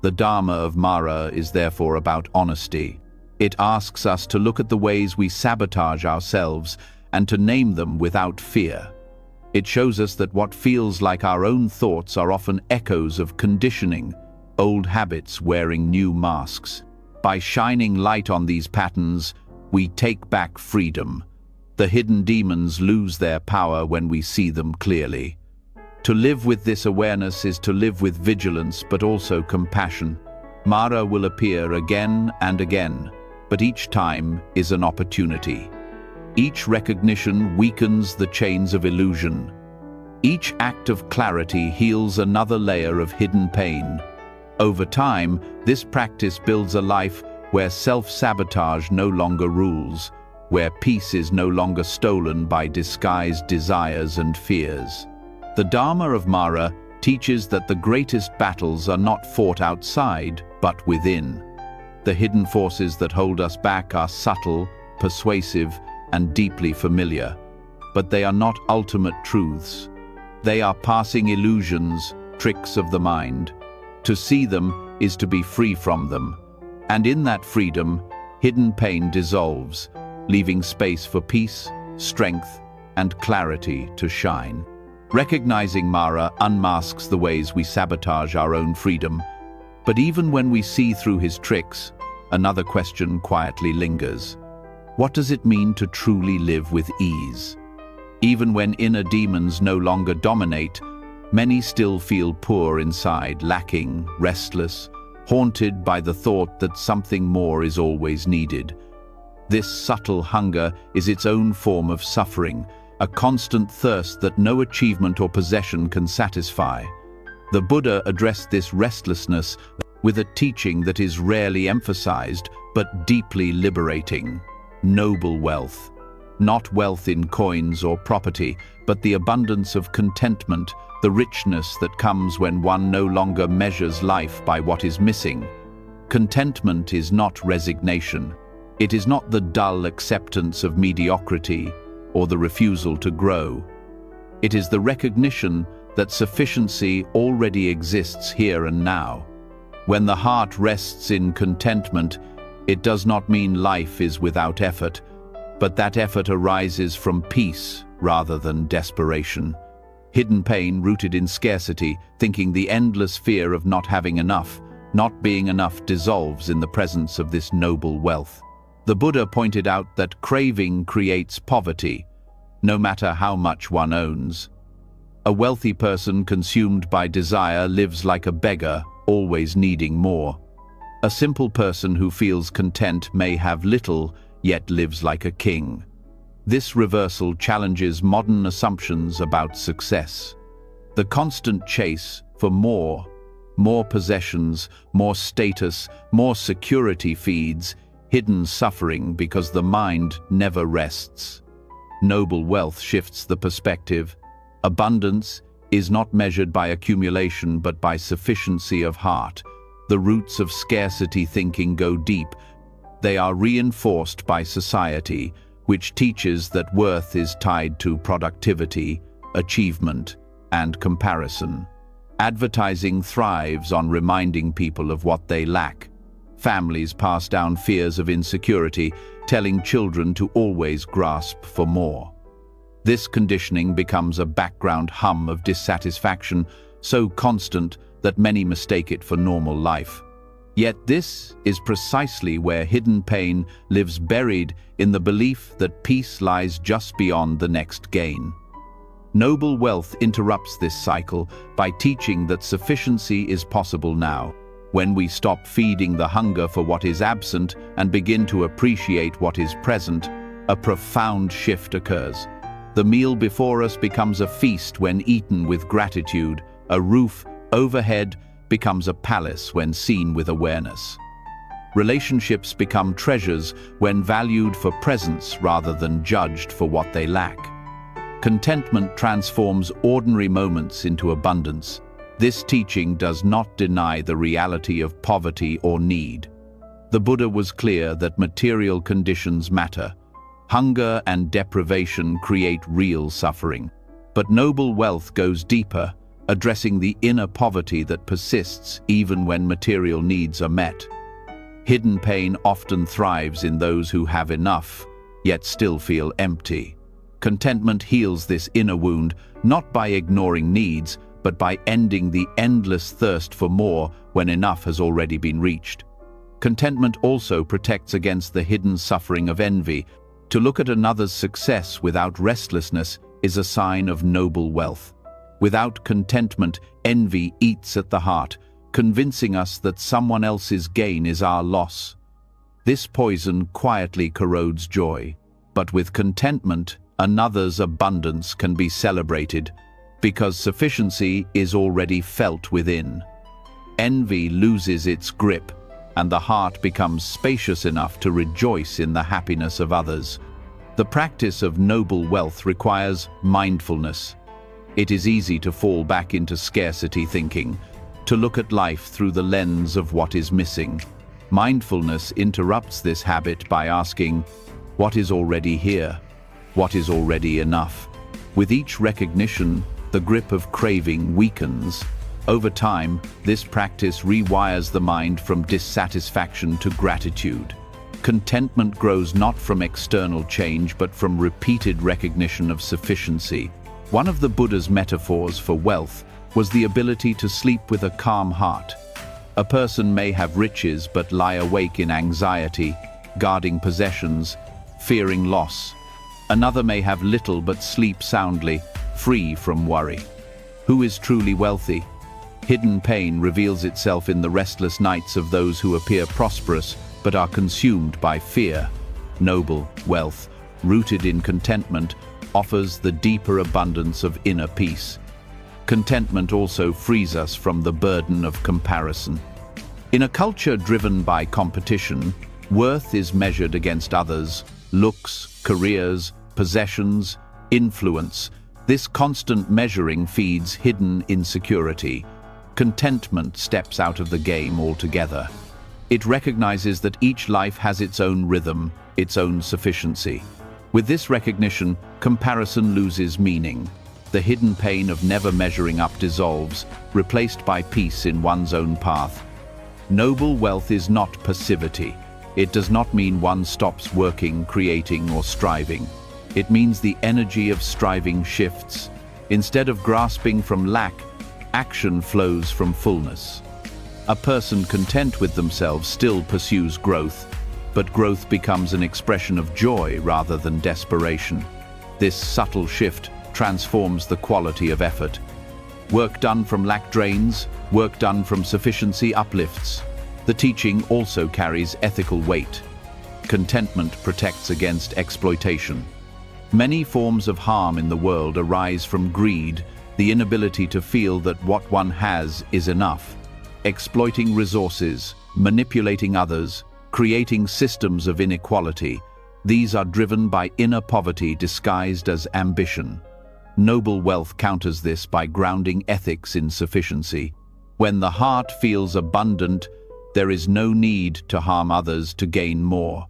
The Dharma of Mara is therefore about honesty. It asks us to look at the ways we sabotage ourselves and to name them without fear. It shows us that what feels like our own thoughts are often echoes of conditioning, old habits wearing new masks. By shining light on these patterns, we take back freedom. The hidden demons lose their power when we see them clearly. To live with this awareness is to live with vigilance but also compassion. Mara will appear again and again, but each time is an opportunity. Each recognition weakens the chains of illusion. Each act of clarity heals another layer of hidden pain. Over time, this practice builds a life where self-sabotage no longer rules, where peace is no longer stolen by disguised desires and fears. The Dharma of Mara teaches that the greatest battles are not fought outside, but within. The hidden forces that hold us back are subtle, persuasive, and deeply familiar, but they are not ultimate truths. They are passing illusions, tricks of the mind. To see them is to be free from them, and in that freedom, hidden pain dissolves, leaving space for peace, strength, and clarity to shine. Recognizing Mara unmasks the ways we sabotage our own freedom, but even when we see through his tricks, another question quietly lingers. What does it mean to truly live with ease? Even when inner demons no longer dominate, many still feel poor inside, lacking, restless, haunted by the thought that something more is always needed. This subtle hunger is its own form of suffering, a constant thirst that no achievement or possession can satisfy. The Buddha addressed this restlessness with a teaching that is rarely emphasized, but deeply liberating. Noble wealth. Not wealth in coins or property, but the abundance of contentment, the richness that comes when one no longer measures life by what is missing. Contentment is not resignation. It is not the dull acceptance of mediocrity or the refusal to grow. It is the recognition that sufficiency already exists here and now. When the heart rests in contentment, it does not mean life is without effort, but that effort arises from peace rather than desperation. Hidden pain rooted in scarcity, thinking the endless fear of not having enough, not being enough, dissolves in the presence of this noble wealth. The Buddha pointed out that craving creates poverty, no matter how much one owns. A wealthy person consumed by desire lives like a beggar, always needing more. A simple person who feels content may have little, yet lives like a king. This reversal challenges modern assumptions about success. The constant chase for more possessions, more status, more security feeds hidden suffering because the mind never rests. Noble wealth shifts the perspective. Abundance is not measured by accumulation but by sufficiency of heart. The roots of scarcity thinking go deep. They are reinforced by society, which teaches that worth is tied to productivity, achievement, and comparison. Advertising thrives on reminding people of what they lack. Families pass down fears of insecurity, telling children to always grasp for more. This conditioning becomes a background hum of dissatisfaction, so constant that many mistake it for normal life. Yet this is precisely where hidden pain lives, buried in the belief that peace lies just beyond the next gain. Noble wealth interrupts this cycle by teaching that sufficiency is possible now. When we stop feeding the hunger for what is absent and begin to appreciate what is present, a profound shift occurs. The meal before us becomes a feast when eaten with gratitude. A roof overhead becomes a palace when seen with awareness. Relationships become treasures when valued for presence rather than judged for what they lack. Contentment transforms ordinary moments into abundance. This teaching does not deny the reality of poverty or need. The Buddha was clear that material conditions matter. Hunger and deprivation create real suffering. But noble wealth goes deeper, addressing the inner poverty that persists even when material needs are met. Hidden pain often thrives in those who have enough, yet still feel empty. Contentment heals this inner wound, not by ignoring needs, but by ending the endless thirst for more when enough has already been reached. Contentment also protects against the hidden suffering of envy. To look at another's success without restlessness is a sign of noble wealth. Without contentment, envy eats at the heart, convincing us that someone else's gain is our loss. This poison quietly corrodes joy. But with contentment, another's abundance can be celebrated, because sufficiency is already felt within. Envy loses its grip, and the heart becomes spacious enough to rejoice in the happiness of others. The practice of noble wealth requires mindfulness. It is easy to fall back into scarcity thinking, to look at life through the lens of what is missing. Mindfulness interrupts this habit by asking, what is already here? What is already enough? With each recognition, the grip of craving weakens. Over time, this practice rewires the mind from dissatisfaction to gratitude. Contentment grows not from external change, but from repeated recognition of sufficiency. One of the Buddha's metaphors for wealth was the ability to sleep with a calm heart. A person may have riches but lie awake in anxiety, guarding possessions, fearing loss. Another may have little but sleep soundly, free from worry. Who is truly wealthy? Hidden pain reveals itself in the restless nights of those who appear prosperous but are consumed by fear. Noble wealth, rooted in contentment, offers the deeper abundance of inner peace. Contentment also frees us from the burden of comparison. In a culture driven by competition, worth is measured against others, looks, careers, possessions, influence. This constant measuring feeds hidden insecurity. Contentment steps out of the game altogether. It recognizes that each life has its own rhythm, its own sufficiency. With this recognition, comparison loses meaning. The hidden pain of never measuring up dissolves, replaced by peace in one's own path. Noble wealth is not passivity. It does not mean one stops working, creating, or striving. It means the energy of striving shifts. Instead of grasping from lack, action flows from fullness. A person content with themselves still pursues growth, but growth becomes an expression of joy rather than desperation. This subtle shift transforms the quality of effort. Work done from lack drains, work done from sufficiency uplifts. The teaching also carries ethical weight. Contentment protects against exploitation. Many forms of harm in the world arise from greed, the inability to feel that what one has is enough. Exploiting resources, manipulating others, creating systems of inequality. These are driven by inner poverty disguised as ambition. Noble wealth counters this by grounding ethics in sufficiency. When the heart feels abundant, there is no need to harm others to gain more.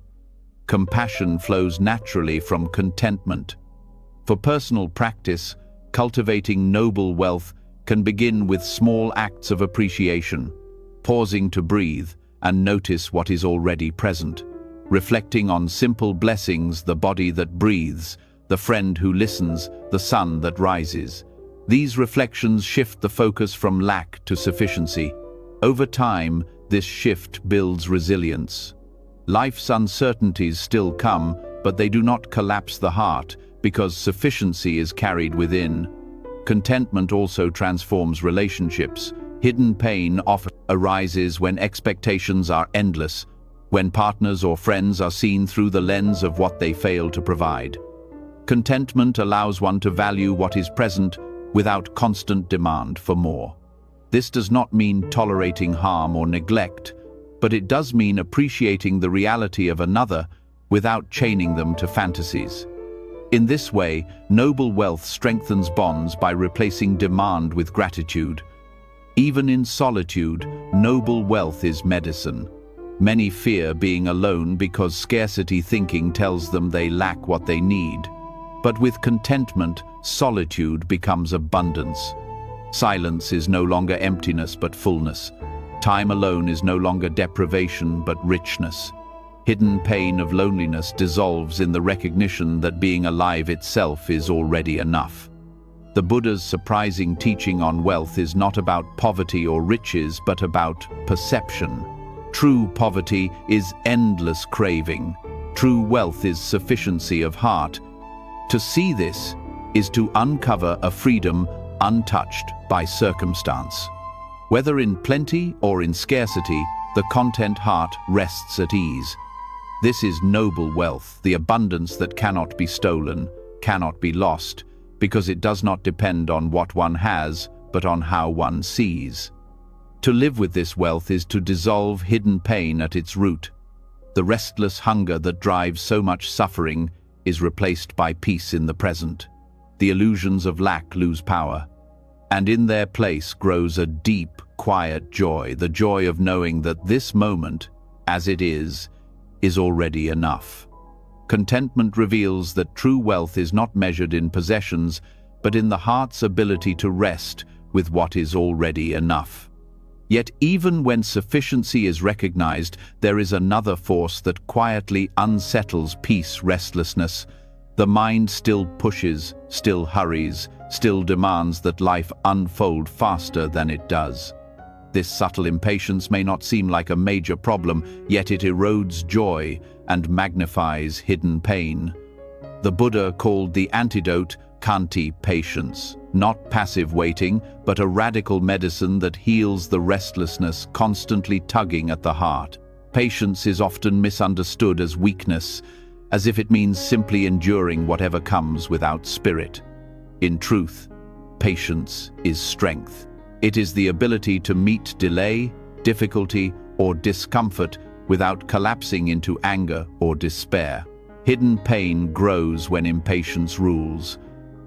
Compassion flows naturally from contentment. For personal practice, cultivating noble wealth can begin with small acts of appreciation, pausing to breathe and notice what is already present, reflecting on simple blessings: the body that breathes, the friend who listens, the sun that rises. These reflections shift the focus from lack to sufficiency. Over time, this shift builds resilience. Life's uncertainties still come, but they do not collapse the heart because sufficiency is carried within. Contentment also transforms relationships. Hidden pain often arises when expectations are endless, when partners or friends are seen through the lens of what they fail to provide. Contentment allows one to value what is present without constant demand for more. This does not mean tolerating harm or neglect, but it does mean appreciating the reality of another without chaining them to fantasies. In this way, noble wealth strengthens bonds by replacing demand with gratitude. Even in solitude, noble wealth is medicine. Many fear being alone because scarcity thinking tells them they lack what they need. But with contentment, solitude becomes abundance. Silence is no longer emptiness but fullness. Time alone is no longer deprivation but richness. Hidden pain of loneliness dissolves in the recognition that being alive itself is already enough. The Buddha's surprising teaching on wealth is not about poverty or riches, but about perception. True poverty is endless craving. True wealth is sufficiency of heart. To see this is to uncover a freedom untouched by circumstance. Whether in plenty or in scarcity, the content heart rests at ease. This is noble wealth, the abundance that cannot be stolen, cannot be lost, because it does not depend on what one has, but on how one sees. To live with this wealth is to dissolve hidden pain at its root. The restless hunger that drives so much suffering is replaced by peace in the present. The illusions of lack lose power, and in their place grows a deep, quiet joy, the joy of knowing that this moment, as it is already enough. Contentment reveals that true wealth is not measured in possessions, but in the heart's ability to rest with what is already enough. Yet even when sufficiency is recognized, there is another force that quietly unsettles peace, restlessness. The mind still pushes, still hurries, still demands that life unfold faster than it does. This subtle impatience may not seem like a major problem, yet it erodes joy and magnifies hidden pain. The Buddha called the antidote Khanti, patience, not passive waiting, but a radical medicine that heals the restlessness constantly tugging at the heart. Patience is often misunderstood as weakness, as if it means simply enduring whatever comes without spirit. In truth, patience is strength. It is the ability to meet delay, difficulty, or discomfort without collapsing into anger or despair. Hidden pain grows when impatience rules,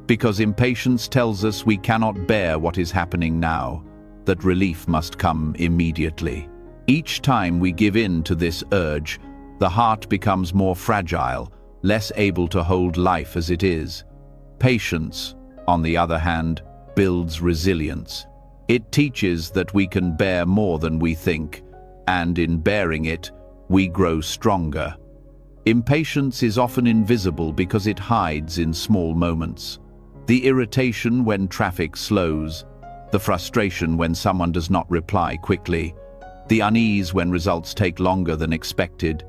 because impatience tells us we cannot bear what is happening now, that relief must come immediately. Each time we give in to this urge, the heart becomes more fragile, less able to hold life as it is. Patience, on the other hand, builds resilience. It teaches that we can bear more than we think, and in bearing it, we grow stronger. Impatience is often invisible because it hides in small moments. The irritation when traffic slows, the frustration when someone does not reply quickly, the unease when results take longer than expected.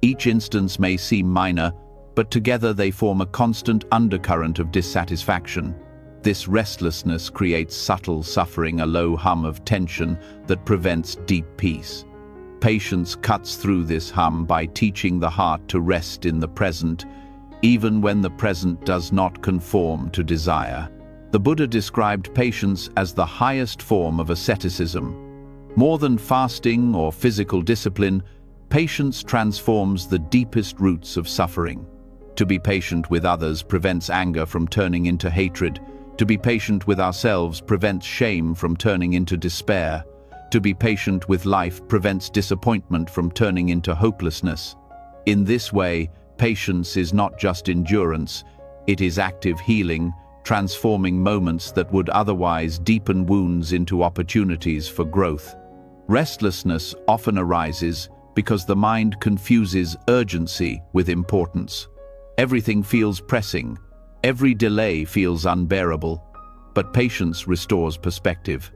Each instance may seem minor, but together they form a constant undercurrent of dissatisfaction. This restlessness creates subtle suffering, a low hum of tension that prevents deep peace. Patience cuts through this hum by teaching the heart to rest in the present, even when the present does not conform to desire. The Buddha described patience as the highest form of asceticism. More than fasting or physical discipline, patience transforms the deepest roots of suffering. To be patient with others prevents anger from turning into hatred. To be patient with ourselves prevents shame from turning into despair. To be patient with life prevents disappointment from turning into hopelessness. In this way, patience is not just endurance, it is active healing, transforming moments that would otherwise deepen wounds into opportunities for growth. Restlessness often arises because the mind confuses urgency with importance. Everything feels pressing, every delay feels unbearable, but patience restores perspective.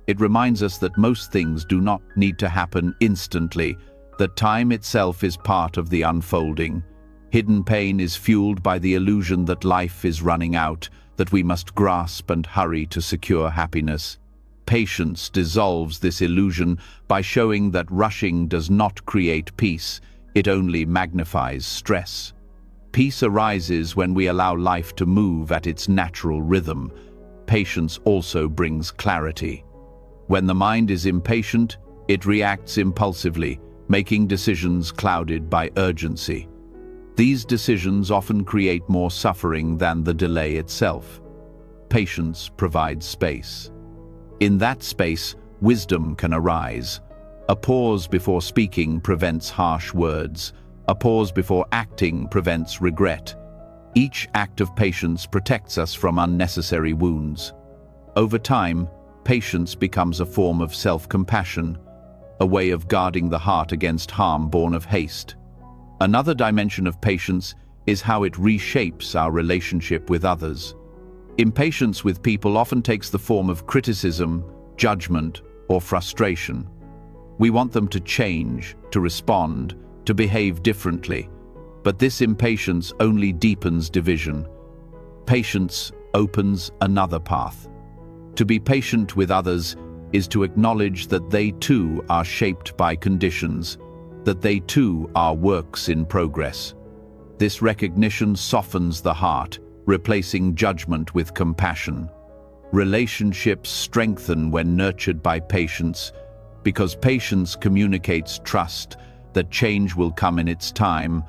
It reminds us that most things do not need to happen instantly, that time itself is part of the unfolding. Hidden pain is fueled by the illusion that life is running out, that we must grasp and hurry to secure happiness. Patience dissolves this illusion by showing that rushing does not create peace, it only magnifies stress. Peace arises when we allow life to move at its natural rhythm. Patience also brings clarity. When the mind is impatient, it reacts impulsively, making decisions clouded by urgency. These decisions often create more suffering than the delay itself. Patience provides space. In that space, wisdom can arise. A pause before speaking prevents harsh words. A pause before acting prevents regret. Each act of patience protects us from unnecessary wounds. Over time, patience becomes a form of self-compassion, a way of guarding the heart against harm born of haste. Another dimension of patience is how it reshapes our relationship with others. Impatience with people often takes the form of criticism, judgment, or frustration. We want them to change, to respond, to behave differently, but this impatience only deepens division. Patience opens another path. To be patient with others is to acknowledge that they too are shaped by conditions, that they too are works in progress. This recognition softens the heart, replacing judgment with compassion. Relationships strengthen when nurtured by patience, because patience communicates trust that change will come in its time,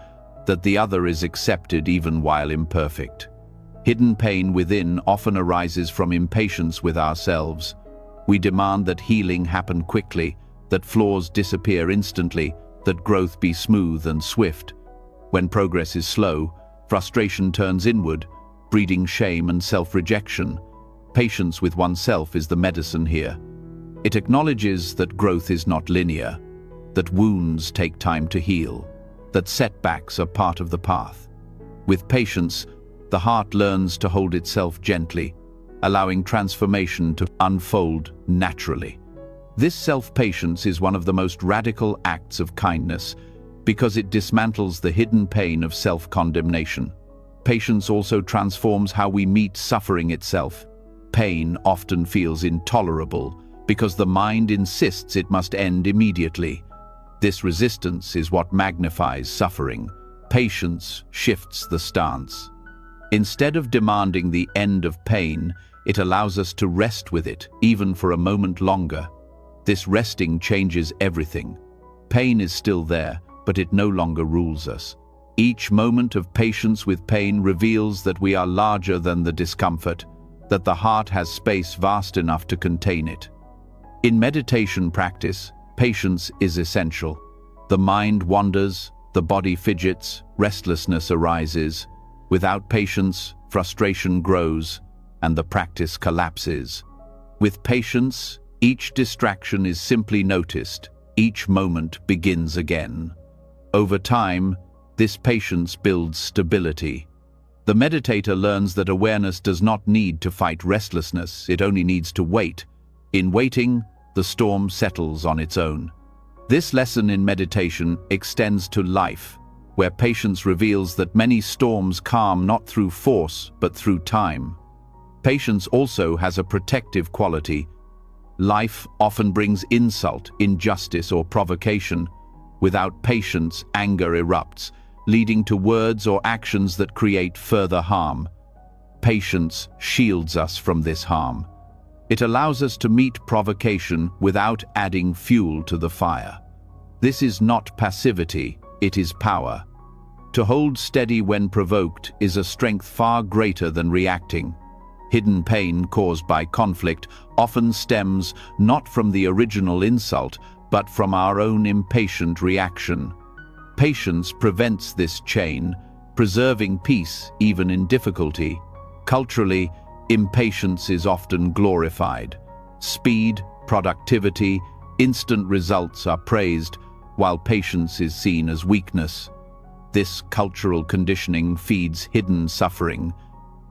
that the other is accepted even while imperfect. Hidden pain within often arises from impatience with ourselves. We demand that healing happen quickly, that flaws disappear instantly, that growth be smooth and swift. When progress is slow, frustration turns inward, breeding shame and self-rejection. Patience with oneself is the medicine here. It acknowledges that growth is not linear, that wounds take time to heal, that setbacks are part of the path. With patience, the heart learns to hold itself gently, allowing transformation to unfold naturally. This self-patience is one of the most radical acts of kindness because it dismantles the hidden pain of self-condemnation. Patience also transforms how we meet suffering itself. Pain often feels intolerable because the mind insists it must end immediately. This resistance is what magnifies suffering. Patience shifts the stance. Instead of demanding the end of pain, it allows us to rest with it, even for a moment longer. This resting changes everything. Pain is still there, but it no longer rules us. Each moment of patience with pain reveals that we are larger than the discomfort, that the heart has space vast enough to contain it. In meditation practice, patience is essential. The mind wanders, the body fidgets, restlessness arises. Without patience, frustration grows. and the practice collapses. With patience, each distraction is simply noticed, each moment begins again. Over time, this patience builds stability. The meditator learns that awareness does not need to fight restlessness, it only needs to wait. In waiting, the storm settles on its own. This lesson in meditation extends to life, where patience reveals that many storms calm not through force, but through time. Patience also has a protective quality. Life often brings insult, injustice, or provocation. Without patience, anger erupts, leading to words or actions that create further harm. Patience shields us from this harm. It allows us to meet provocation without adding fuel to the fire. This is not passivity, it is power. To hold steady when provoked is a strength far greater than reacting. Hidden pain caused by conflict often stems not from the original insult, but from our own impatient reaction. Patience prevents this chain, preserving peace even in difficulty. Culturally, impatience is often glorified. Speed, productivity, instant results are praised, while patience is seen as weakness. This cultural conditioning feeds hidden suffering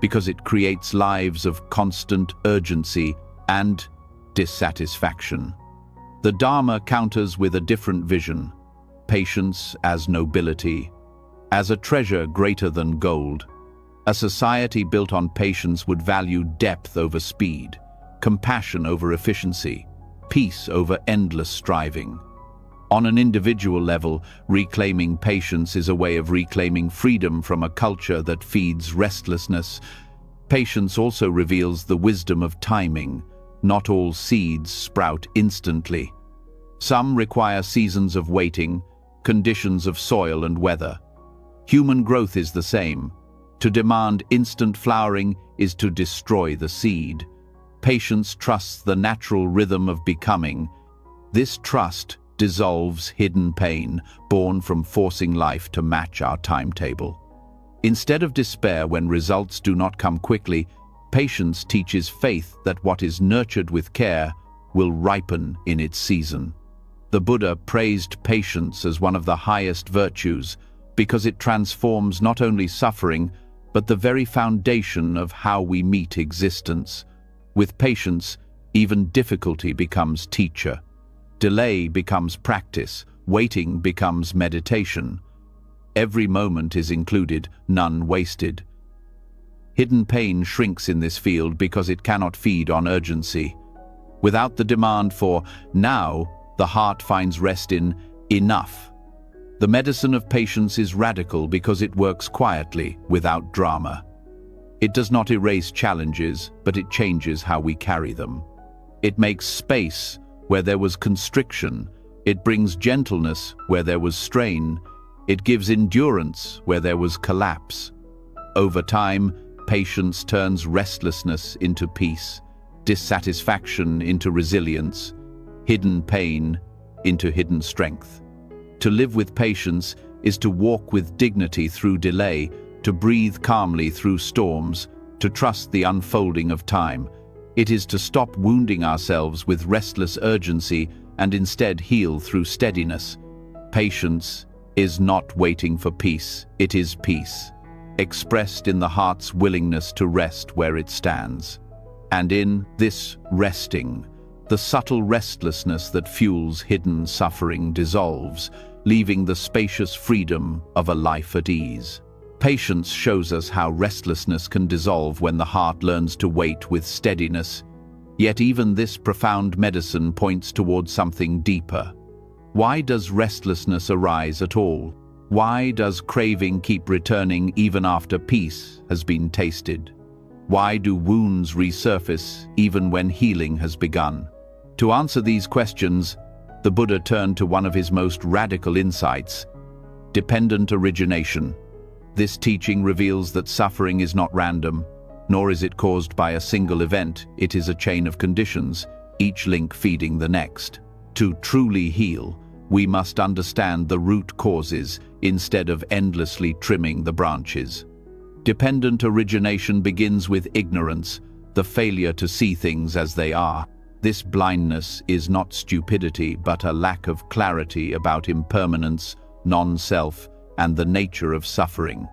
because it creates lives of constant urgency and dissatisfaction. The Dharma counters with a different vision: patience as nobility, as a treasure greater than gold. A society built on patience would value depth over speed, compassion over efficiency, peace over endless striving. On an individual level, reclaiming patience is a way of reclaiming freedom from a culture that feeds restlessness. Patience also reveals the wisdom of timing. Not all seeds sprout instantly. Some require seasons of waiting, conditions of soil and weather. Human growth is the same. To demand instant flowering is to destroy the seed. Patience trusts the natural rhythm of becoming. This trust dissolves hidden pain, born from forcing life to match our timetable. Instead of despair when results do not come quickly, patience teaches faith that what is nurtured with care will ripen in its season. The Buddha praised patience as one of the highest virtues because it transforms not only suffering, but the very foundation of how we meet existence. With patience, even difficulty becomes teacher. Delay becomes practice, waiting becomes meditation. Every moment is included, none wasted. Hidden pain shrinks in this field because it cannot feed on urgency. Without the demand for now, the heart finds rest in enough. The medicine of patience is radical because it works quietly, without drama. It does not erase challenges, but it changes how we carry them. It makes space where there was constriction. It brings gentleness where there was strain. It gives endurance where there was collapse. Over time, patience turns restlessness into peace, dissatisfaction into resilience, hidden pain into hidden strength. To live with patience is to walk with dignity through delay, to breathe calmly through storms, to trust the unfolding of time. It is to stop wounding ourselves with restless urgency and instead heal through steadiness. Patience is not waiting for peace, it is peace, expressed in the heart's willingness to rest where it stands. And in this resting, the subtle restlessness that fuels hidden suffering dissolves, leaving the spacious freedom of a life at ease. Patience shows us how restlessness can dissolve when the heart learns to wait with steadiness. Yet even this profound medicine points towards something deeper. Why does restlessness arise at all? Why does craving keep returning even after peace has been tasted? Why do wounds resurface even when healing has begun? To answer these questions, the Buddha turned to one of his most radical insights: dependent origination. This teaching reveals that suffering is not random, nor is it caused by a single event. It is a chain of conditions, each link feeding the next. To truly heal, we must understand the root causes instead of endlessly trimming the branches. Dependent origination begins with ignorance, the failure to see things as they are. This blindness is not stupidity, but a lack of clarity about impermanence, non-self, and the nature of suffering.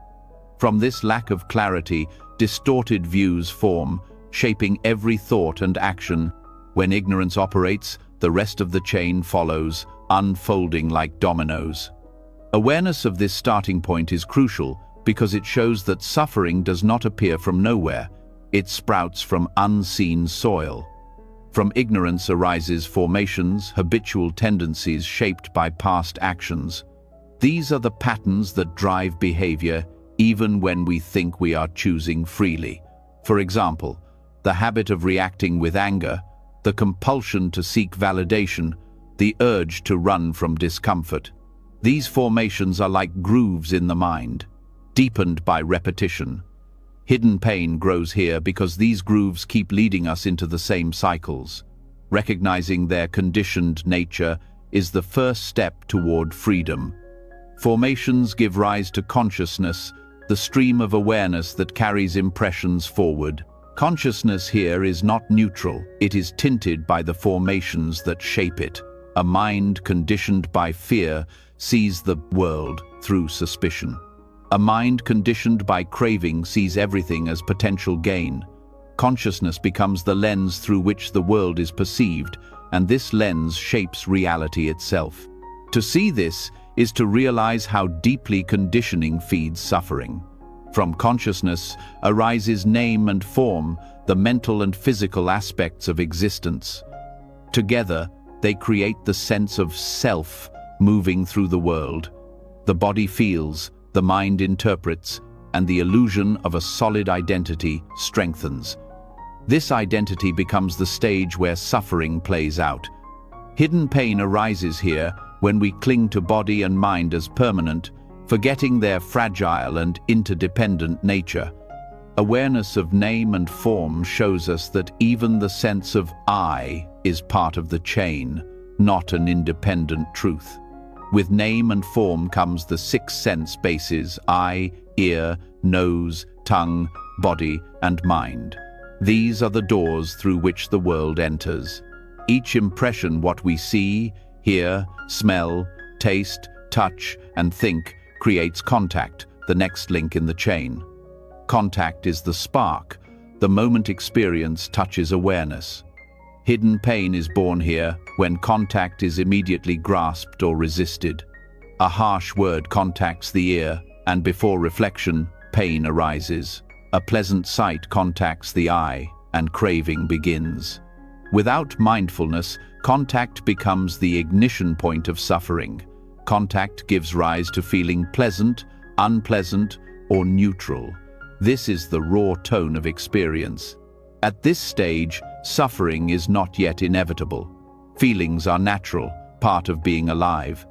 From this lack of clarity, distorted views form, shaping every thought and action. When ignorance operates, the rest of the chain follows, unfolding like dominoes. Awareness of this starting point is crucial because it shows that suffering does not appear from nowhere. It sprouts from unseen soil. From ignorance arises formations, habitual tendencies shaped by past actions. These are the patterns that drive behavior even when we think we are choosing freely. For example, the habit of reacting with anger, the compulsion to seek validation, the urge to run from discomfort. These formations are like grooves in the mind, deepened by repetition. Hidden pain grows here because these grooves keep leading us into the same cycles. Recognizing their conditioned nature is the first step toward freedom. Formations give rise to consciousness, the stream of awareness that carries impressions forward. Consciousness here is not neutral, it is tinted by the formations that shape it. A mind conditioned by fear sees the world through suspicion. A mind conditioned by craving sees everything as potential gain. Consciousness becomes the lens through which the world is perceived, and this lens shapes reality itself. To see this is to realize how deeply conditioning feeds suffering. From consciousness arises name and form, the mental and physical aspects of existence. Together, they create the sense of self moving through the world. The body feels, the mind interprets, and the illusion of a solid identity strengthens. This identity becomes the stage where suffering plays out. Hidden pain arises here when we cling to body and mind as permanent, forgetting their fragile and interdependent nature. Awareness of name and form shows us that even the sense of I is part of the chain, not an independent truth. With name and form comes the 6 sense bases: eye, ear, nose, tongue, body, and mind. These are the doors through which the world enters. Each impression, what we see, hear, smell, taste, touch, and think, creates contact, the next link in the chain. Contact is the spark. The moment experience touches awareness. Hidden pain is born here when contact is immediately grasped or resisted. A harsh word contacts the ear, and before reflection, pain arises. A pleasant sight contacts the eye, and craving begins. Without mindfulness, contact becomes the ignition point of suffering. Contact gives rise to feeling pleasant, unpleasant, or neutral. This is the raw tone of experience. At this stage, suffering is not yet inevitable. Feelings are natural, part of being alive.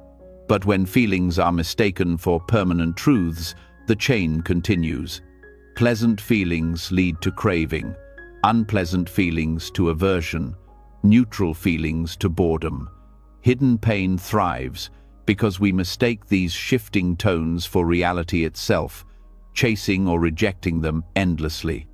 But when feelings are mistaken for permanent truths, the chain continues. Pleasant feelings lead to craving, unpleasant feelings to aversion, neutral feelings to boredom. Hidden pain thrives because we mistake these shifting tones for reality itself, chasing or rejecting them endlessly.